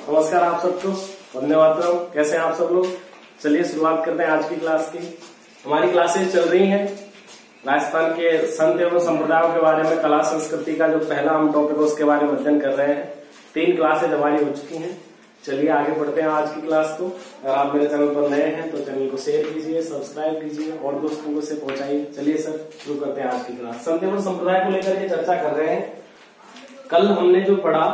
नमस्कार आप सबको, वंदे मातरम। कैसे हैं आप सब लोग? चलिए शुरुआत करते हैं आज की क्लास की। हमारी क्लासेस चल रही हैं राजस्थान के संत एवं संप्रदायों के बारे में, कला संस्कृति का जो पहला हम टॉपिक है उसके बारे में अध्ययन कर रहे हैं। 3 क्लासेज हमारी हो चुकी हैं। चलिए आगे बढ़ते हैं आज की क्लास को। अगर आप मेरे चैनल पर नए हैं तो चैनल को शेयर कीजिए, सब्सक्राइब कीजिए और दोस्तों को से पहुंचाइए। चलिए सर शुरू करते हैं आज की क्लास। संत एवं संप्रदाय को लेकर के चर्चा कर रहे हैं। कल हमने जो पढ़ा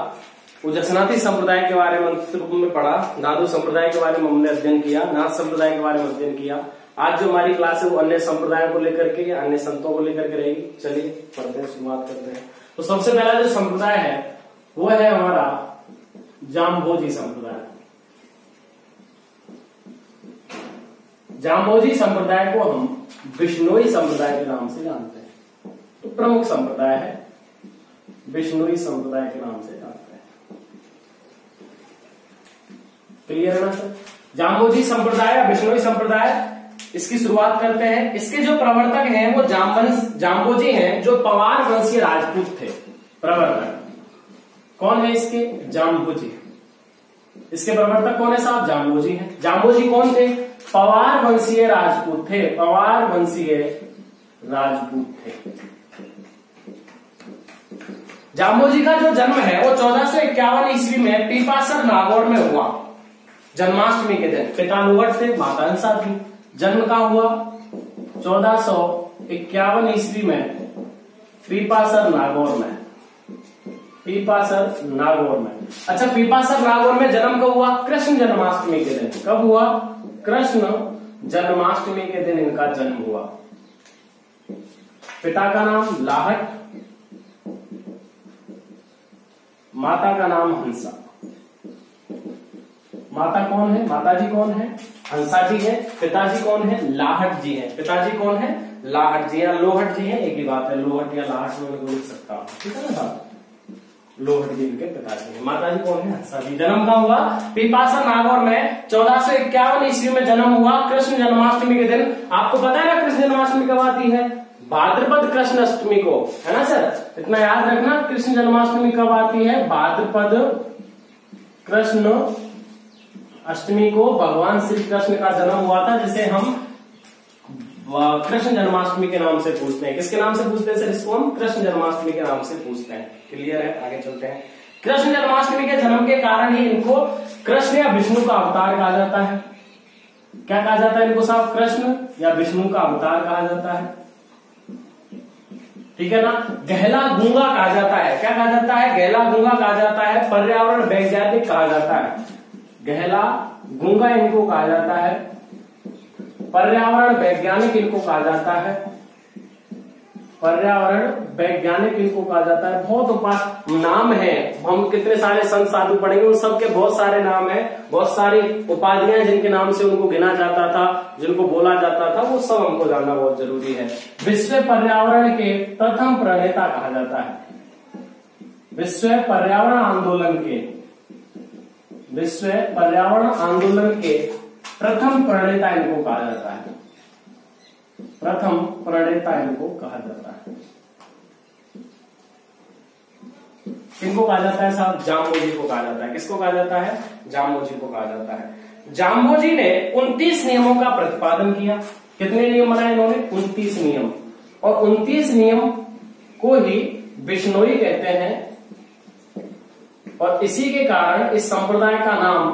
वो जसनाती संप्रदाय के बारे में अंतिम रूप में पढ़ा, नादू संप्रदाय के बारे में हमने अध्ययन किया, नाथ संप्रदाय के बारे में अध्ययन किया। आज जो हमारी क्लास है वो अन्य संप्रदायों को लेकर के, अन्य संतों को लेकर के रहेगी। चलिए पढ़ते हैं, शुरुआत करते हैं। तो सबसे पहला जो संप्रदाय है वो है हमारा जाम्बोजी संप्रदाय। जाम्बोजी संप्रदाय को हम बिश्नोई संप्रदाय के नाम से जानते हैं। तो प्रमुख संप्रदाय है, बिश्नोई संप्रदाय के नाम से जानते हैं। क्लियर है ना सर? जाम्बोजी संप्रदाय या बिश्नोई संप्रदाय, इसकी शुरुआत करते हैं। इसके जो प्रवर्तक हैं वो जाम्बोजी हैं, जो पवार वंशीय राजपूत थे। प्रवर्तक कौन है इसके? जाम्बोजी। इसके प्रवर्तक कौन है साहब? जाम्बोजी हैं। जाम्बोजी कौन थे? पवार वंशीय राजपूत थे। पवार वंशीय राजपूत थे। जाम्बोजी का जो जन्म है वो 1451 ईस्वी में पीपासर नागौर में हुआ, जन्माष्टमी के दिन। पिता लोहट थे, माता हंसा थी। जन्म का हुआ 1451 ईस्वी में पीपासर नागौर में। पीपासर नागौर में। अच्छा, पीपासर नागौर में जन्म कब हुआ? कृष्ण जन्माष्टमी के दिन। कब हुआ? कृष्ण जन्माष्टमी के दिन इनका जन्म हुआ। पिता का नाम लाहट, माता का नाम हंसा। माता कौन है? माताजी कौन है? हंसा जी है। पिताजी कौन है? लाहट जी है। पिताजी कौन है? लाहट जी या लोहट जी है, एक ही बात है। लोहट या लाहट में मैं लिख सकता हूं, ठीक है ना साहब? लोहट जी के पिताजी है। माताजी कौन है? हंसा जी। जन्म का हुआ पीपासर नागौर में 1451 ईस्वी में जन्म हुआ, कृष्ण जन्माष्टमी के दिन। आपको पता है ना कृष्ण जन्माष्टमी कब आती है? भाद्रपद कृष्ण अष्टमी को, है ना सर? इतना याद रखना, कृष्ण जन्माष्टमी कब आती है? भाद्रपद कृष्ण अष्टमी को भगवान श्री कृष्ण का जन्म हुआ था, जिसे हम कृष्ण जन्माष्टमी के नाम से पूछते हैं। किसके नाम से पूछते हैं सर? इसको हम कृष्ण जन्माष्टमी के नाम से पूछते हैं। क्लियर है? आगे चलते हैं। कृष्ण जन्माष्टमी के जन्म के कारण ही इनको कृष्ण या विष्णु का अवतार कहा जाता है। क्या कहा जाता है इनको साहब? कृष्ण या विष्णु का अवतार कहा जाता है, ठीक है ना? गहला गूंगा कहा जाता है। क्या कहा जाता है? गहला गूंगा कहा जाता है। पर्यावरण वैज्ञानिक कहा जाता है। गहला गूंगा इनको कहा जाता है। पर्यावरण वैज्ञानिक इनको कहा जाता है। पर्यावरण वैज्ञानिक इनको कहा जाता है। बहुत नाम है, हम कितने सारे संत साधु पढ़ेंगे, उन सबके बहुत सारे नाम है, बहुत सारी उपाधियां जिनके नाम से उनको गिना जाता था, जिनको बोला जाता था, वो सब हमको जानना बहुत जरूरी है। विश्व पर्यावरण के प्रथम प्रणेता कहा जाता है। विश्व पर्यावरण आंदोलन के, विश्व पर्यावरण आंदोलन के प्रथम प्रणेता इनको कहा जाता है। प्रथम प्रणेता इनको कहा जाता है। किनको कहा जाता है साहब? जाम्बोजी को कहा जाता है। किसको कहा जाता है? जाम्बोजी को कहा जाता है। जाम्बोजी ने 29 नियमों का प्रतिपादन किया। कितने नियम बनाए इन्होंने? 29 नियम। और 29 नियम को ही बिश्नोई कहते हैं, और इसी के कारण इस संप्रदाय का नाम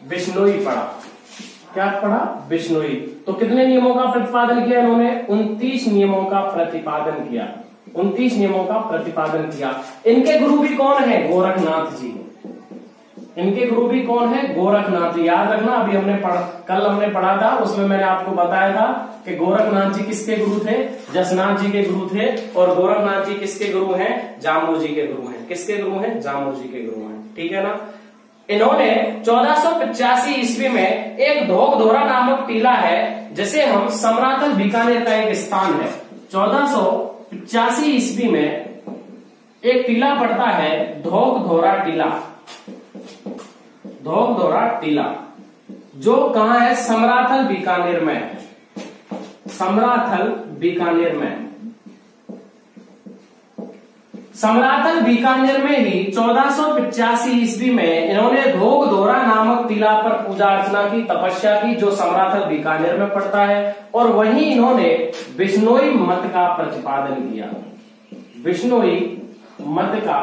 बिश्नोई पड़ा। क्या पड़ा? बिश्नोई। तो कितने नियमों का प्रतिपादन किया इन्होंने? 29 नियमों का प्रतिपादन किया। 29 नियमों का प्रतिपादन किया। इनके गुरु भी कौन है? गोरखनाथ जी। इनके गुरु भी कौन है? गोरखनाथ जी। याद रखना, अभी कल हमने पढ़ा था, उसमें मैंने आपको बताया था कि गोरखनाथ जी किसके गुरु थे? जसनाथ जी के गुरु थे। और गोरखनाथ जी किसके गुरु हैं? जाम्बोजी के गुरु हैं। किसके गुरु हैं? जाम्बोजी के गुरु हैं, ठीक है ना? इन्होंने 1485 ईस्वी में एक धोकधोरा नामक टीला है, जिसे हम समराथल बीकानेर का एक स्थान है। 1485 ईस्वी में एक टीला पड़ता है, धोकधोरा टीला। धोकधोरा टीला जो कहां है? समराथल बीकानेर में। समराथल बीकानेर में। समरातल बीकानेर में ही 1485 ईस्वी में इन्होंने धोगधोरा नामक टीला पर पूजा अर्चना की, तपस्या की, जो समरातल बीकानेर में पड़ता है। और वहीं इन्होंने बिश्नोई मत का प्रतिपादन किया, बिश्नोई मत का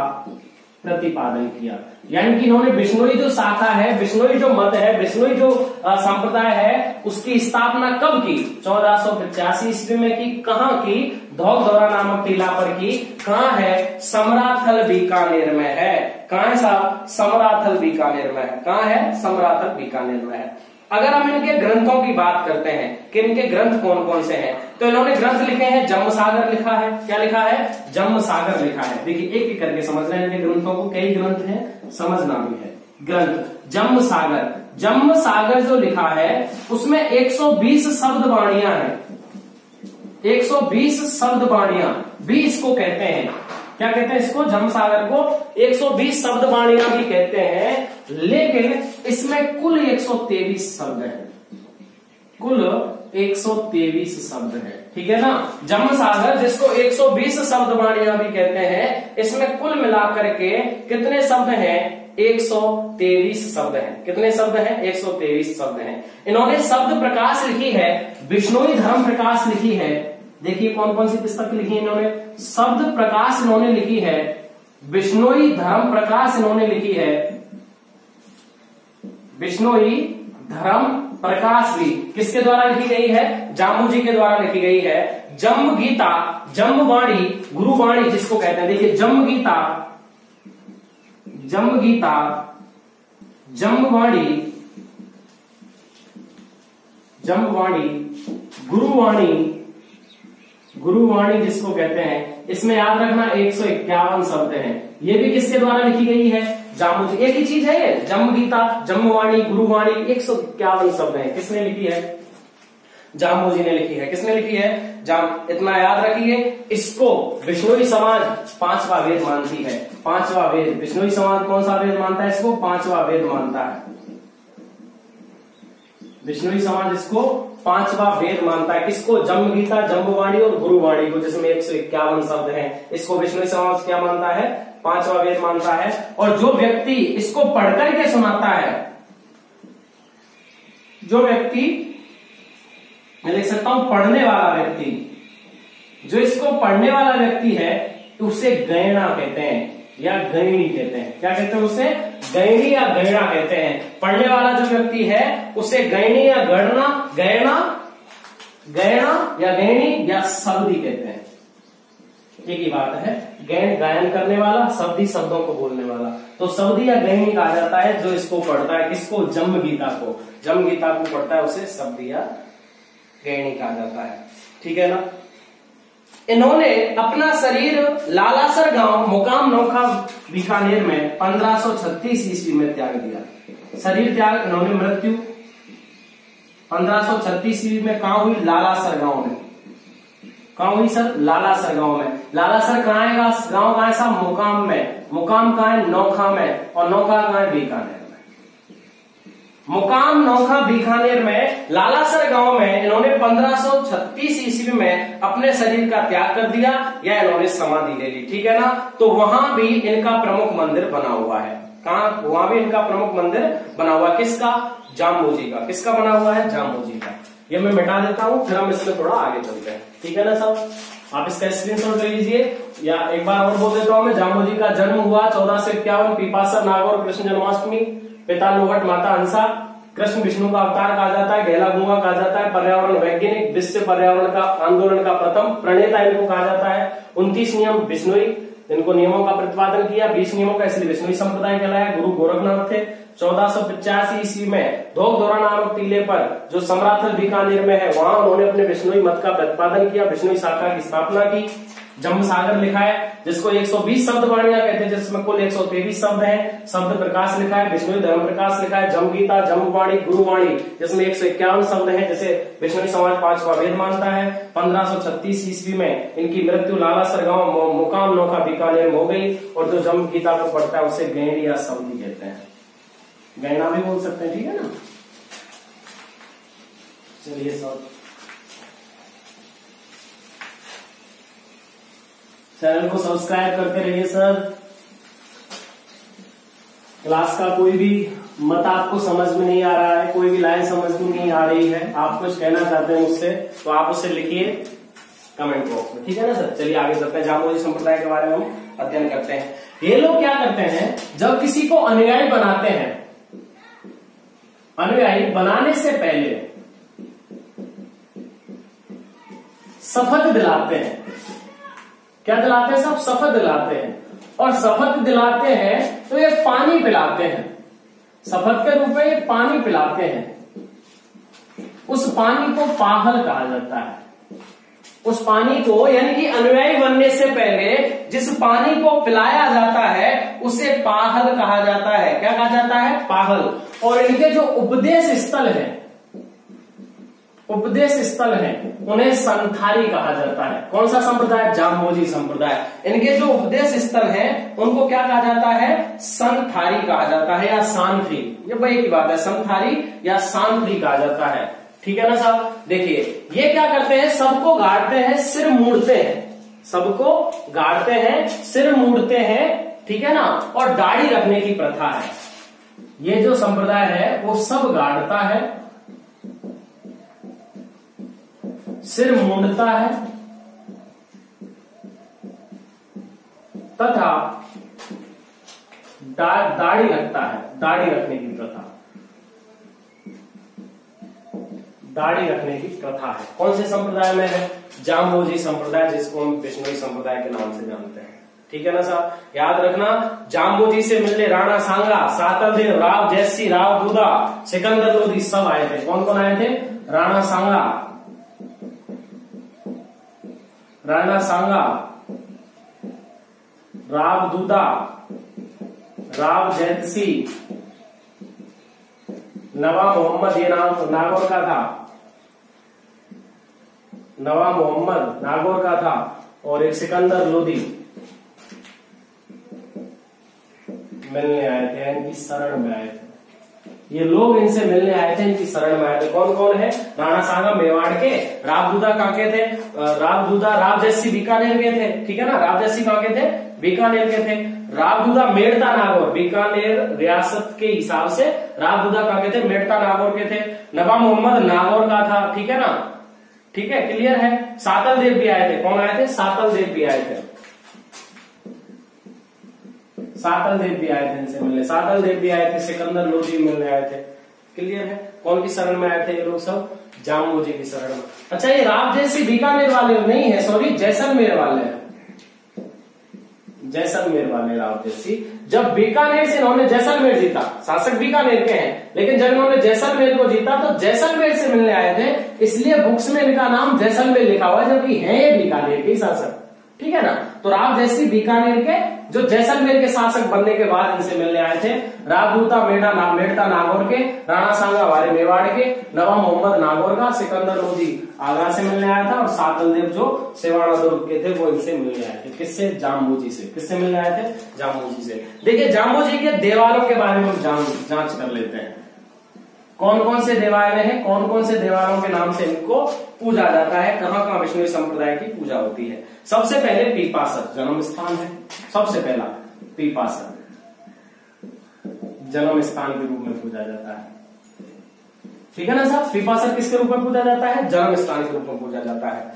प्रतिपादन किया। यानी कि इन्होंने बिश्नोई जो शाखा है, बिश्नोई जो मत है, बिश्नोई जो संप्रदाय है, उसकी स्थापना कब की? 1485 ईस्वी में की। कहां की? धोगधोरा नामक टीला पर की। कहां है? समराथल बीकानेर में है। कहां है साहब? समराथल बीकानेर में है। कहां है? समराथल बीकानेर में है। अगर हम इनके ग्रंथों की बात करते हैं कि इनके ग्रंथ कौन कौन से हैं, तो इन्होंने ग्रंथ लिखे हैं, जम्मसागर लिखा है। क्या लिखा है? जम्मसागर लिखा है। देखिए एक एक करके समझ रहे हैं इनके ग्रंथों को, कई ग्रंथ हैं, समझना भी है। ग्रंथ जम्मसागर, जम्मसागर जो लिखा है उसमें 120 शब्द वाणियां हैं, 120 शब्द वाणियां भी इसको कहते हैं। क्या कहते हैं इसको? जम्मसागर को 120 शब्द वाणियां भी कहते हैं। लेकिन इसमें कुल 123 शब्द हैं, कुल 123 शब्द हैं। ठीक है ना? जम्मसागर जिसको 120 शब्द वाणियां भी कहते हैं, इसमें कुल मिलाकर के कितने शब्द हैं? 123 शब्द हैं। कितने शब्द हैं? 123 शब्द हैं। इन्होंने शब्द प्रकाश लिखी है, बिश्नोई धर्म प्रकाश लिखी है। देखिए कौन कौन सी पुस्तक लिखी है इन्होंने? शब्द प्रकाश इन्होंने लिखी है, बिश्नोई धर्म प्रकाश इन्होंने लिखी है, बिश्नोई धर्म प्रकाश भी किसके द्वारा लिखी गई है? जामू जी के द्वारा लिखी गई है। जम्म गीता, जम्मवाणी, गुरुवाणी जिसको कहते हैं, देखिए जम्म गीता, जम्म गीता, जम्मवाणी, जम्मवाणी, गुरुवाणी, गुरुवाणी जिसको कहते हैं, इसमें याद रखना 151 शब्द हैं। ये भी किसके द्वारा लिखी गई है? जामू जी। एक ही चीज है ये, जम्म गीता, जम्मवाणी, गुरुवाणी, 151 शब्द हैं। किसने लिखी है? जामू जी ने लिखी है। किसने लिखी है? इतना याद रखिए। इसको बिश्नोई समाज 5वां वेद मानती है। 5वां वेद, बिश्नोई समाज कौन सा वेद मानता है? इसको 5वां वेद मानता है। बिश्नोई समाज इसको 5वां वेद मानता है। किसको? जम्म गीता, जम्मवाणी और गुरुवाणी को, जिसमें 151 शब्द हैं। इसको बिश्नोई समाज क्या मानता है? 5वां वेद मानता है। और जो व्यक्ति इसको पढ़कर के सुनाता है, जो व्यक्ति, मैं लिख सकता हूं पढ़ने वाला व्यक्ति, जो इसको पढ़ने वाला व्यक्ति है, उसे गैणा कहते हैं या गैणी कहते हैं। क्या कहते हैं उसे? गैणी या गैणा कहते हैं। पढ़ने वाला जो व्यक्ति है उसे गैणी या गणना, गैणा, गैणा या गैणी या शब्दी कहते हैं। एक ही बात है। गैण गायन करने वाला, शब्दी शब्दों को बोलने वाला। तो शब्दी या गैणी कहा जाता है जो इसको पढ़ता है। किसको? जम्म गीता को। जम्म गीता को पढ़ता है उसे शब्दी या गैणी कहा जाता है। ठीक है ना? इन्होंने अपना शरीर लालासर गांव, मुकाम नौखा, बीकानेर में 1536 ईस्वी में त्याग दिया। शरीर त्याग, इन्होंने मृत्यु 1536 ईस्वी में कहां हुई? लालासर गांव में। कहां हुई सर? लालासर गांव में। लालासर कहां है? गांव कहां है साहब? मुकाम में। मुकाम कहां है? नौखा में। और नौखा कहां है? बीकानेर। मुकाम नौखा बीकानेर में लालासर गांव में इन्होंने 1536 ईस्वी में अपने शरीर का त्याग कर दिया या इन्होंने समाधि ले ली। ठीक है ना? तो वहां भी इनका प्रमुख मंदिर बना हुआ है। कहां? वहां भी इनका प्रमुख मंदिर बना हुआ है। किसका? जामू जी का। किसका बना हुआ है? जामू जी का। ये मैं मिटा देता हूं, फिर हम इसमें थोड़ा आगे चलते हैं। ठीक है ना साहब? आप इसका स्क्रीनशॉट ले लीजिए। या एक बार और बोल देता हूं मैं, जामू जी का जन्म हुआ 1451, पीपासर नागौर, कृष्ण जन्माष्टमी। पिता लोहट, माता हंसा। कृष्ण विष्णु का अवतार कहा जाता है, गहला गुंगा कहा जाता है, पर्यावरण वैज्ञानिक, विश्व पर्यावरण का आंदोलन का प्रथम प्रणेता इनको कहा जाता है। 29 नियम बिश्नोई, इनको नियमों का प्रतिपादन किया। 20 नियमों का, इसलिए बिश्नोई संप्रदाय कहलाया। गुरु गोरखनाथ थे। 1485 ईस्वी में धोगधोरा नामक टीले पर जो समराथल बीकानेर में है, वहां उन्होंने अपने बिश्नोई मत का प्रतिपादन किया, बिश्नोई शाखा की स्थापना की। जम्मसागर लिखा है जिसको 120 शब्द वाणियां कहते हैं, जिसमें कुल 123 शब्द हैं। शब्द प्रकाश लिखा है, बिश्नोई धर्म प्रकाश लिखा है। जमगीता, जम्मवाणी, गुरुवाणी जिसमें 151 शब्द हैं, जैसे बिश्नोई समाज 5वां वेद मानता है। 1536 ईस्वी में इनकी मृत्यु लालासर गांव, मुकाम नौखा, बीकानेर में हो गई। और जो जमगीता को पढ़ता है उसे गैणी या शब्दी कहते हैं, गैणा भी बोल सकते हैं। ठीक है ना? चलिए चैनल को सब्सक्राइब करते रहिए सर। क्लास का कोई भी मत आपको समझ में नहीं आ रहा है, कोई भी लाइन समझ में नहीं आ रही है, आप कुछ कहना चाहते हैं मुझसे तो आप उसे लिखिए कमेंट बॉक्स में, ठीक है ना सर। चलिए आगे चलते हैं, जामोजी संप्रदाय के बारे में हम अध्ययन करते हैं। ये लोग क्या करते हैं, जब किसी को अनुयायी बनाते हैं, अनुयायी बनाने से पहले शपथ दिलाते हैं। क्या दिलाते हैं? सब शपथ दिलाते हैं, और शपथ दिलाते हैं तो ये पानी पिलाते हैं, शपथ के रूप में ये पानी पिलाते हैं। उस पानी को पाहल कहा जाता है। उस पानी को, यानी कि अनुयायी बनने से पहले जिस पानी को पिलाया जाता है उसे पाहल कहा जाता है। क्या कहा जाता है? पाहल। और इनके जो उपदेश स्थल है, उपदेश स्थल है, उन्हें संथारी कहा जाता है। कौन सा संप्रदाय? जामोजी संप्रदाय। इनके जो उपदेश स्थल हैं उनको क्या कहा जाता है? संथारी कहा जाता है या सांथी, ये वही की बात है, संथारी या सांथी कहा जाता है, ठीक है ना साहब। देखिए ये क्या करते हैं, सबको गाड़ते हैं, सिर मूड़ते हैं, सबको गाड़ते हैं, सिर मूड़ते हैं, ठीक है ना, और दाढ़ी रखने की प्रथा है। ये जो संप्रदाय है वो सब गाड़ता है, सिर मूंडता है तथा दाढ़ी रखता है, दाढ़ी रखने की प्रथा, दाढ़ी रखने की प्रथा है। कौन से संप्रदाय में है? जामोजी संप्रदाय, जिसको हम बिश्नोई संप्रदाय के नाम से जानते हैं, ठीक है ना साहब। याद रखना, जामोजी से मिलने राणा सांगा, सातलदेव, राव जैसी, राव दूधा, सिकंदर लोधी सब आए थे। कौन कौन आए थे? राणा सांगा, राणा सांगा, राव दूधा, राव जैतसी, नवाब मोहम्मद, ये नाम नागौर का था, नवाब मोहम्मद नागौर का था, और एक सिकंदर लोधी मिलने आए थे, इनकी शरण में आए थे। ये लोग इनसे मिलने आए थे, इनकी शरण में आए थे। कौन कौन है? राणा सांगा मेवाड़ के, राव दूधा कहाँ के थे? राव दूधा, राव जैसी बीकानेर के थे, ठीक है ना। राव जैसी कहाँ के थे? बीकानेर के थे। राव दूधा मेड़ता नागौर, बीकानेर रियासत के हिसाब से राव दूधा कहाँ के थे? मेड़ता नागौर के थे। नवाब मोहम्मद नागौर का था, ठीक है ना, ठीक है, क्लियर है। सातल देव भी आए थे। कौन आए थे? सातल देव भी आए थे, सातल देव भी आए थे इनसे मिलने, सातल देव भी आए थे, सिकंदर लोधी मिलने आए थे, क्लियर है। कौन की शरण में आए थे ये लोग? सब जामोजी की शरण में। अच्छा, ये राव जैसी बीकानेर वाले नहीं है, सॉरी, जैसलमेर वाले हैं, जैसलमेर वाले राव जैसी। जब बीकानेर से इन्होंने जैसलमेर जीता, शासक बीकानेर के हैं, लेकिन जब इन्होंने जैसलमेर को जीता तो जैसलमेर से मिलने आए थे, इसलिए बुक्स में इनका नाम जैसलमेर लिखा हुआ है, जबकि है ये बीकानेर के शासक, ठीक है ना। तो राव जैसी बीकानेर के, जो जैसलमेर के शासक बनने के बाद इनसे मिलने आए थे। राव दूधा मेड़ता नागौर के, राणा सांगा वाले मेवाड़ के, नवाब मोहम्मद नागौर का, सिकंदर लोधी आगरा से मिलने आया था, और सातल देव जो सेवाड़ा दुर्ग के थे वो इनसे मिलने आए थे। किससे? जामोजी से। किससे मिलने आए थे? जामोजी से। देखिए जामोजी के देवालों के बारे में हम जांच कर लेते हैं। कौन कौन से देवालय हैं, कौन कौन से देवालयों के नाम से इनको पूजा जाता है, कहां कहां विष्णु संप्रदाय की पूजा होती है। सबसे पहले पीपासर जन्म स्थान है, सबसे पहला पीपासर जन्म स्थान के रूप में पूजा जाता है, ठीक है ना साहब। पीपासर किसके रूप में पूजा जाता है? जन्म स्थान के रूप में पूजा जाता है।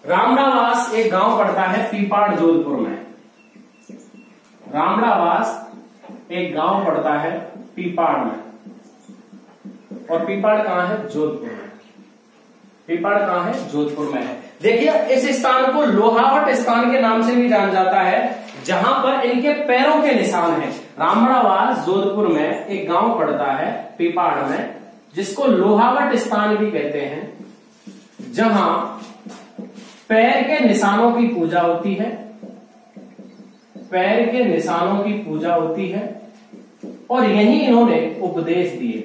रामड़ावास एक गांव पड़ता है पीपाड़ जोधपुर में, रामड़ावास एक गांव पड़ता है पीपाड़ में, और पीपाड़ कहां है? जोधपुर में। पीपाड़ कहां है? जोधपुर में है। देखिए इस स्थान को लोहावट स्थान के नाम से भी जाना जाता है, जहां पर इनके पैरों के निशान हैं। रामड़ावास जोधपुर में एक गांव पड़ता है पीपाड़ में, जिसको लोहावट स्थान भी कहते हैं, जहां पैर के निशानों की पूजा होती है, पैर के निशानों की पूजा होती है, और यही इन्होंने उपदेश दिए,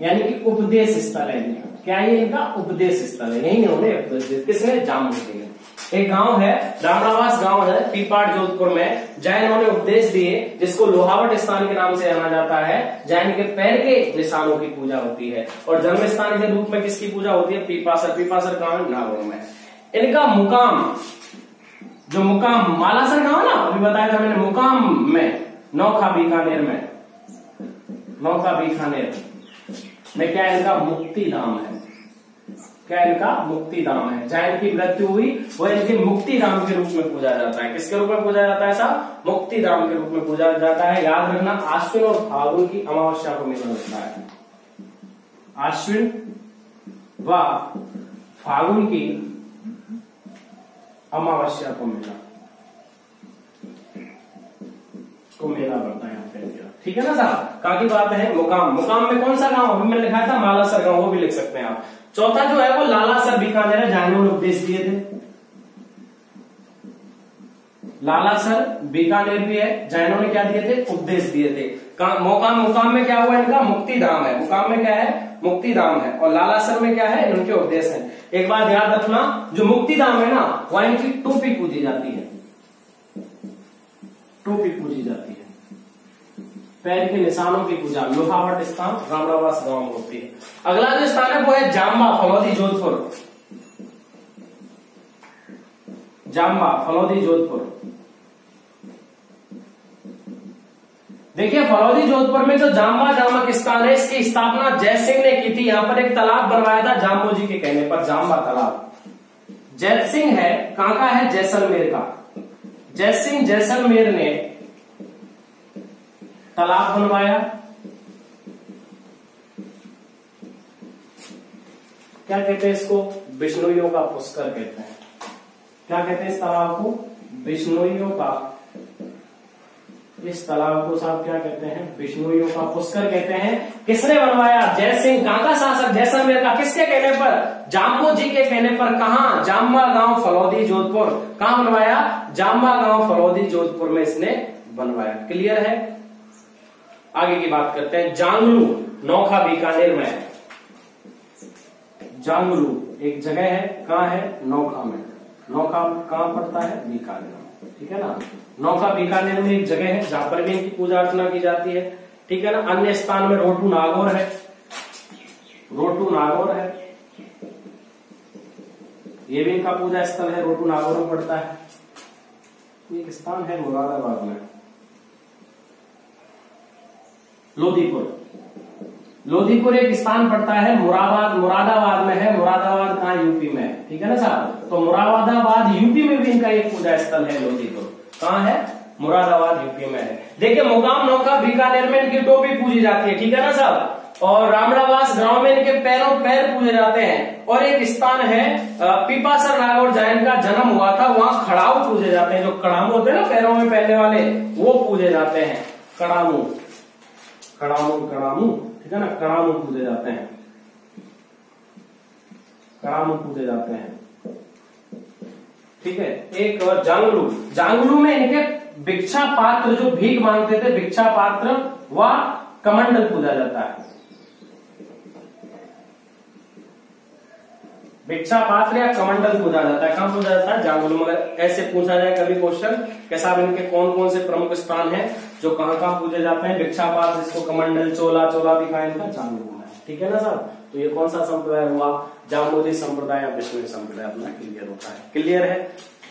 यानी कि उपदेश स्थल है। क्या है इनका? उपदेश स्थल है, यही इन्होंने उपदेश दिए। किसने? जामोजी ने। एक गांव है, रामड़ावास गांव है पीपाड़ जोधपुर में, जहां इन्होंने उपदेश दिए, जिसको लोहावट स्थान के नाम से जाना जाता है, जहां इनके पैर के निशानों की पूजा होती है। और जन्म स्थान के रूप में किसकी पूजा होती है? पीपासर। पीपासर कहां है? नागौर में। इनका मुकाम जो मुकाम मालासर गांव ना, अभी बताया था मैंने, मुकाम में नौखा बीकानेर में, नौखा बीकानेर में क्या इनका मुक्ति धाम है, क्या इनका मुक्ति धाम है। जहां इनकी मृत्यु हुई वह इनके मुक्ति धाम के रूप में पूजा जाता है। किसके रूप में पूजा जाता है साहब? मुक्ति धाम के रूप में पूजा जाता है। याद रखना, आश्विन और फागुन की अमावस्या को मेला लगता है। आश्विन व फागुन की अमावस्या को मेला बढ़ता है यहाँ पे। ठीक है ना साहब? काफी बात है। मुकाम, मुकाम में कौन सा गांव? अभी मैंने लिखा था मालासर गांव, वो भी लिख सकते हैं आप। चौथा जो है वो लालासर बीकानेर है, जहां इन्होंने उपदेश दिए थे। लालासर बीकानेर भी है, जहां इन्होंने क्या दिए थे? उपदेश दिए थे। मुकाम में क्या हुआ इनका? मुक्ति धाम है। मुकाम में क्या है? मुक्ति धाम है। और लालासर में क्या है? इनके उपदेश है। एक बात याद रखना, जो मुक्ति धाम है ना, वहां इनकी टोपी पूजी जाती है, टोपी पूजी जाती है। पैर के निशानों की पूजा लोहावट स्थान रामरावास गांव में होती है। अगला जो स्थान है वो है जाम्बा, फलौदी, जोधपुर। जाम्बा, फलौदी, जोधपुर। देखिए फलौदी जोधपुर में जो जाम्बा नामक स्थान है, इसकी स्थापना जयसिंह ने की थी। यहां पर एक तालाब बनवाया था जाम्बो जी के कहने पर, जाम्बा तालाब। जयसिंह है, कहां का है? जैसलमेर का। जयसिंह जैसलमेर ने तालाब बनवाया। क्या कहते हैं इसको? बिश्नोइयों का पुष्कर कहते हैं। क्या कहते हैं इस तालाब को? बिश्नोइयों का, इस तालाब को साहब क्या कहते हैं? बिश्नोइयों का पुष्कर कहते हैं। किसने बनवाया? जयसिंह। कहां का शासक? जैसलमेर का। किसके कहने पर? जाम्बो जी के कहने पर। कहां? जाम्बा गांव, फलौदी, जोधपुर। कहां बनवाया? जाम्बा गांव, फलौदी, जोधपुर में इसने बनवाया। क्लियर है? आगे की बात करते हैं। जांगलू, नौखा बीकानेर में है। जांगलू एक जगह है, कहां है? नौखा में। नौखा कहां पड़ता है? बीकानेर में। ठीक है ना? नौखा बीकानेर में एक जगह है जहां पर भी इनकी पूजा अर्चना की जाती है। ठीक है ना? अन्य स्थान में रोटू नागौर है, रोटू नागौर है, ये भी इनका पूजा स्थल है, रोटू नागौर में पड़ता है। एक स्थान है मुरादाबाद में, लोधीपुर। लोधीपुर एक स्थान पड़ता है, मुरादाबाद में है। मुरादाबाद कहां? यूपी में है। ठीक है ना साहब? तो मुरादाबाद यूपी में भी इनका एक पूजा स्थल है, लोधीपुर। कहां है? मुरादाबाद यूपी में है। देखिए मुकाम नौखा बीकानेर में इनकी टोपी पूजी जाती है। ठीक है ना साहब? और रामरावास गांव में इनके पैर पूजे जाते हैं। और एक स्थान है पीपासर नागौर, जहां इनका जन्म हुआ था, वहां खड़ाऊ पूजे जाते हैं। जो कड़ामू होते हैं ना पैरों में पहनने वाले, वो पूजे जाते हैं। कड़ामू, कड़ामू, ठीक है ना? कड़ामू पूजे जाते हैं, कड़ामू पूजे जाते हैं। ठीक है? एक जांगलू, जांगलू में इनके भिक्षा पात्र, जो भीख मांगते थे, भिक्षा पात्र व कमंडल पूजा जाता है। भिक्षा पात्र या कमंडल पूजा जाता है। कहां पूजा जाता है? जांगलू। मगर ऐसे पूछा जाए कभी क्वेश्चन कि साहब इनके कौन कौन से प्रमुख स्थान हैं जो कहां कहां पूजे जाते हैं? भिक्षा पात्र, जिसको कमंडल, चोला, चोला भी कहा इनका जांगलू में। ठीक है ना साहब? तो ये कौन सा संप्रदाय हुआ? जाम्बोजी संप्रदाय या बिश्नोई संप्रदाय अपना क्लियर होता है। क्लियर है?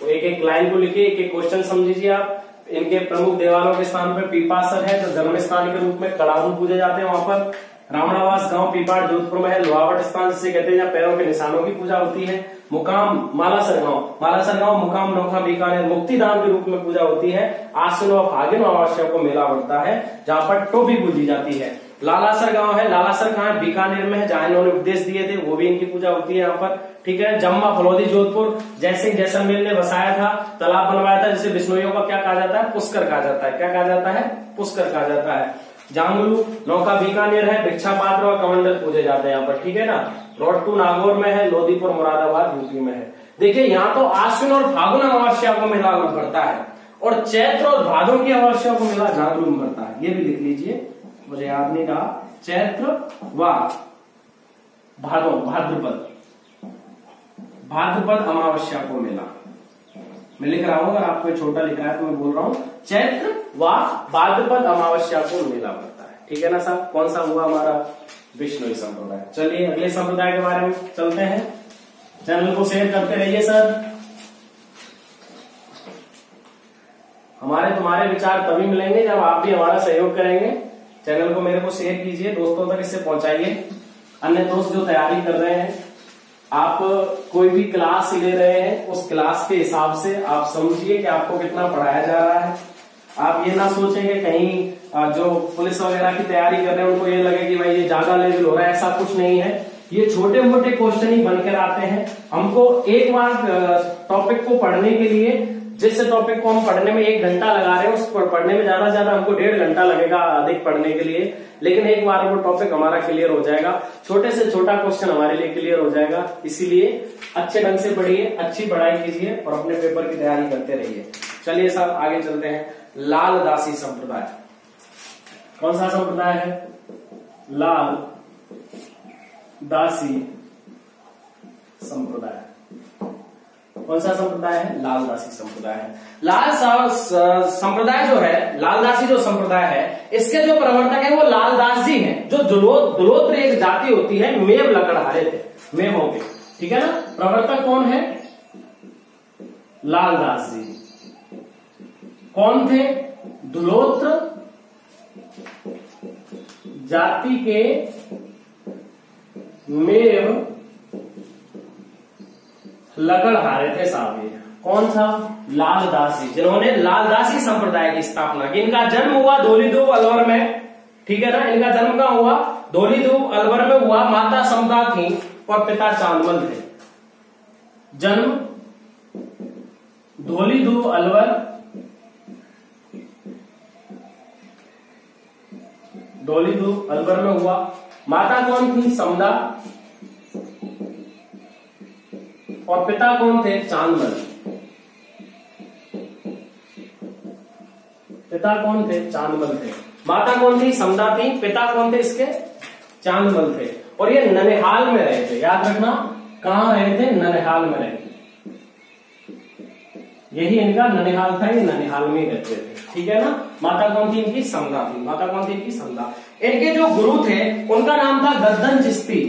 तो एक एक लाइन को लिखिए, एक एक क्वेश्चन समझिए आप। इनके प्रमुख देवालयों के स्थान पर पीपासर है, जो धर्म स्थान के रूप में कड़ारू पूजे जाते हैं। वहां पर रामरावास गांव पीपाड़ जोधपुर में है, लोहावट स्थान जिसे कहते हैं, जहां पैरों के निशानों की पूजा होती है। मुकाम मालासर गांव, मुकाम नौखा बीकानेर, मुक्तिधाम के रूप में पूजा होती है। आश्विन व फागुन अमावस्या को मेला बढ़ता है, जहां पर टोपी पूजी जाती है। लालासर गांव है, लालासर कहां है? बीकानेर में है, जहां इन्होंने उपदेश दिए थे, वो भी इनकी पूजा होती है यहाँ पर। ठीक है? जम्मा, फलौदी, जोधपुर, जयसिंह जैसलमेर ने बसाया था, तालाब बनवाया था, जिसे बिश्नोइयों का क्या कहा जाता है? पुष्कर कहा जाता है। क्या कहा जाता है? पुष्कर कहा जाता है। जांगलू, नौका बीकानेर है, भिक्षा पात्र और कमंडल पूजे जाते हैं यहाँ पर। ठीक है ना? रोटू नागौर में है, लोधीपुर मुरादाबाद यूपी में है। देखिए यहाँ तो आश्विन और फागुन अमावस्या को मेला पड़ता है, और चैत्र और भादों की अमावस्या को मेला जांगलू में पड़ता है। ये भी लिख लीजिए, मुझे याद नहीं रहा। चैत्र व भाद्रपद अमावस्या को मेला, मैं लिख रहा हूं, अगर आपको छोटा लिखा है तो मैं बोल रहा हूं, चैत्र व भाद्रपद अमावस्या को मेला पड़ता है। ठीक है ना साहब? कौन सा हुआ हमारा? बिश्नोई संप्रदाय। चलिए अगले संप्रदाय के बारे में चलते हैं। चैनल को शेयर करते रहिए सर। हमारे तुम्हारे विचार तभी मिलेंगे जब आप भी हमारा सहयोग करेंगे। चैनल को मेरे को शेयर कीजिए, दोस्तों तक इसे पहुंचाइए। अन्य दोस्त जो तैयारी कर रहे हैं, आप कोई भी क्लास ले रहे हैं, उस क्लास के हिसाब से आप समझिए कि आपको कितना पढ़ाया जा रहा है। आप ये ना सोचेंगे कहीं जो पुलिस वगैरह की तैयारी कर रहे हैं उनको ये लगे कि भाई ये ज्यादा लेवल हो रहा है, ऐसा कुछ नहीं है। ये छोटे मोटे क्वेश्चन ही बनकर आते हैं। हमको एक बार टॉपिक को पढ़ने के लिए, जिस टॉपिक को हम पढ़ने में 1 घंटा लगा रहे हैं, उस पर पढ़ने में ज्यादा से ज्यादा हमको 1.5 घंटा लगेगा अधिक पढ़ने के लिए, लेकिन एक बार वो टॉपिक हमारा क्लियर हो जाएगा। छोटे से छोटा क्वेश्चन हमारे लिए क्लियर हो जाएगा। इसीलिए अच्छे ढंग से पढ़िए, अच्छी पढ़ाई कीजिए और अपने पेपर की तैयारी करते रहिए। चलिए साहब आगे चलते हैं। लाल दासी संप्रदाय, कौन सा संप्रदाय है? लाल दासी संप्रदाय। कौन सा संप्रदाय है? लाल दासी संप्रदाय है। लाल संप्रदाय जो है, लाल दासी जो संप्रदाय है, इसके जो प्रवर्तक है वो लाल दास जी हैं, जो दुलोत्र एक जाति होती है, मेव लकड़हारे थे, मेवों के, ठीक है ना। प्रवर्तक कौन है? लाल दास जी। कौन थे? दुलोत्र जाति के मेव लकड़हारे थे साहब। ये कौन सा? लाल दासी, जिन्होंने लाल दासी संप्रदाय की स्थापना की। इनका जन्म हुआ धौलीधूप अलवर में, ठीक है ना। इनका जन्म कहां हुआ? धौलीधूप अलवर में हुआ। माता समदा थी और पिता चांदमल थे। जन्म धौलीधूप अलवर, धौलीधूप अलवर में हुआ। माता कौन थी? समदा। और पिता कौन थे? चांदमल। पिता कौन थे? चांदमल थे। माता कौन थी? समदा थी। पिता कौन थे इसके? चांदमल थे। और ये ननिहाल में रहे थे, याद रखना। कहां रहे थे? ननिहाल में रहे थे। यही इनका ननिहाल था, ये ननिहाल में ही रहते थे, ठीक है ना। माता कौन थी इनकी? समदा थी। माता कौन थी इनकी? समदा। इनके जो गुरु थे उनका नाम था गर्दन चिश्ती।